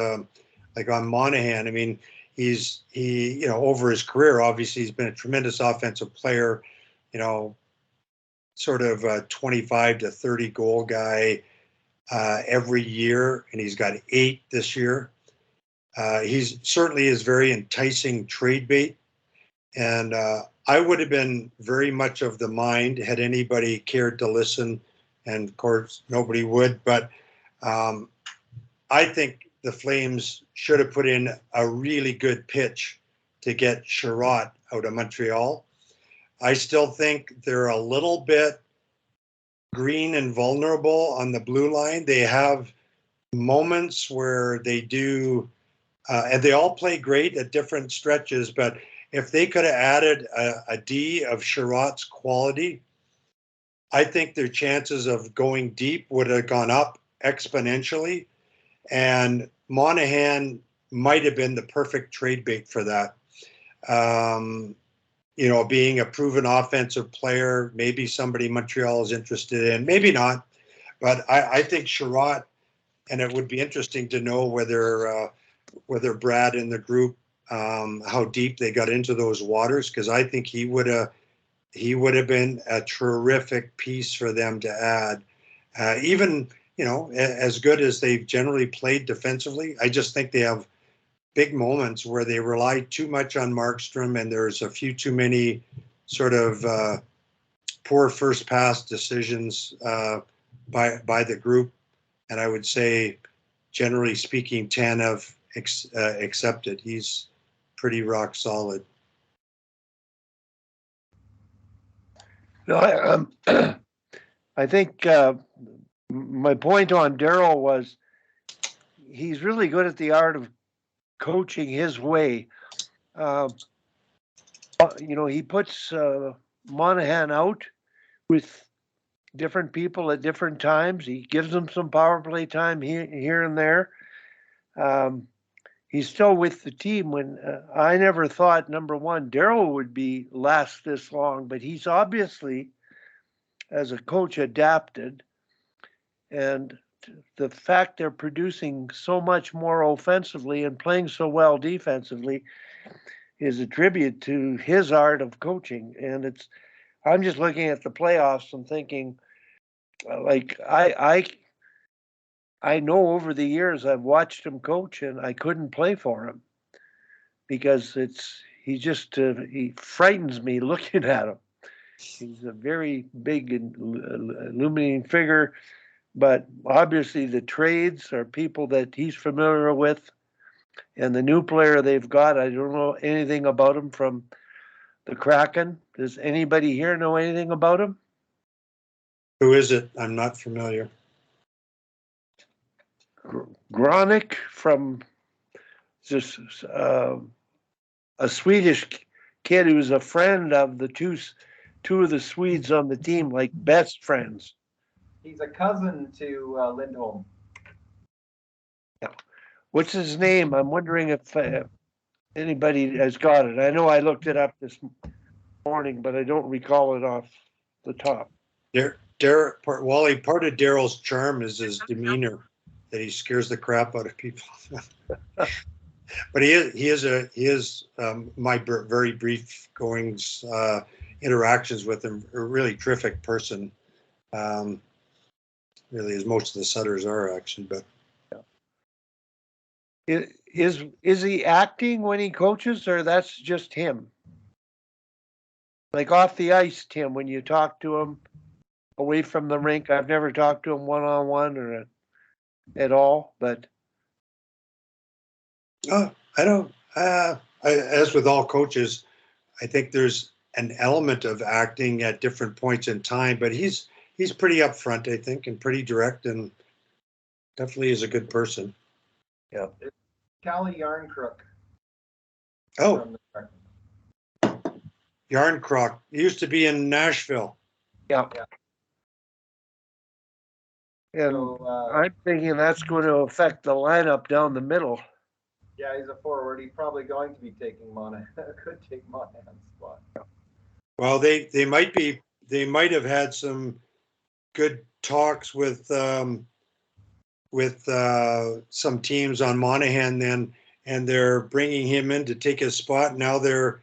like on Monahan, I mean, he you know, over his career, obviously he's been a tremendous offensive player, you know, sort of a 25 to 30 goal guy every year, and he's got 8 this year. He's certainly is very enticing trade bait, and I would have been very much of the mind had anybody cared to listen, and of course nobody would, but I think the Flames should have put in a really good pitch to get Sherratt out of Montreal. I still think they're a little bit green and vulnerable on the blue line. They have moments where they do, and they all play great at different stretches, but if they could have added a D of Sherratt's quality, I think their chances of going deep would have gone up exponentially. And Monahan might have been the perfect trade bait for that. You know, being a proven offensive player, maybe somebody Montreal is interested in, maybe not. But I think Sherratt, and it would be interesting to know whether Brad and the group, how deep they got into those waters, because I think he would have been a terrific piece for them to add. Even, you know, as good as they've generally played defensively, I just think they have big moments where they rely too much on Markstrom, and there's a few too many sort of poor first pass decisions by the group. And I would say, generally speaking, Tanev accepted. He's pretty rock solid. No, I think my point on Darryl was he's really good at the art of coaching his way. You know, he puts Monahan out with different people at different times. He gives them some power play time here and there. He's still with the team when I never thought, number one, Darryl would last this long, but he's obviously, as a coach, adapted. And the fact they're producing so much more offensively and playing so well defensively is a tribute to his art of coaching. And I'm just looking at the playoffs and thinking, like, I know over the years I've watched him coach and I couldn't play for him because he frightens me looking at him. He's a very big and illuminating figure, but obviously the trades are people that he's familiar with, and the new player they've got, I don't know anything about him from the Kraken. Does anybody here know anything about him? Who is it? I'm not familiar. Gronick from just a Swedish kid who's a friend of the two of the Swedes on the team, like best friends. He's a cousin to Lindholm. What's his name? I'm wondering if anybody has got it. I know I looked it up this morning, but I don't recall it off the top. Wally, part of Darryl's charm is his demeanor, that he scares the crap out of people. But he is my very brief goings interactions with him, a really terrific person. Really, as most of the Sutters are actually, but. Is he acting when he coaches, or that's just him? Like off the ice, Tim, when you talk to him away from the rink. I've never talked to him one-on-one or at all, but. I don't. As with all coaches, I think there's an element of acting at different points in time, but he's pretty upfront, I think, and pretty direct, and definitely is a good person. Yeah. Callie Yarncrook. Oh, Yarncrook. He used to be in Nashville. Yeah. And So, I'm thinking that's going to affect the lineup down the middle. yeah, he's a forward. He's probably going to be taking could take Monahan's spot. Well, they might have had some good talks with some teams on Monahan then, and they're bringing him in to take his spot. Now they're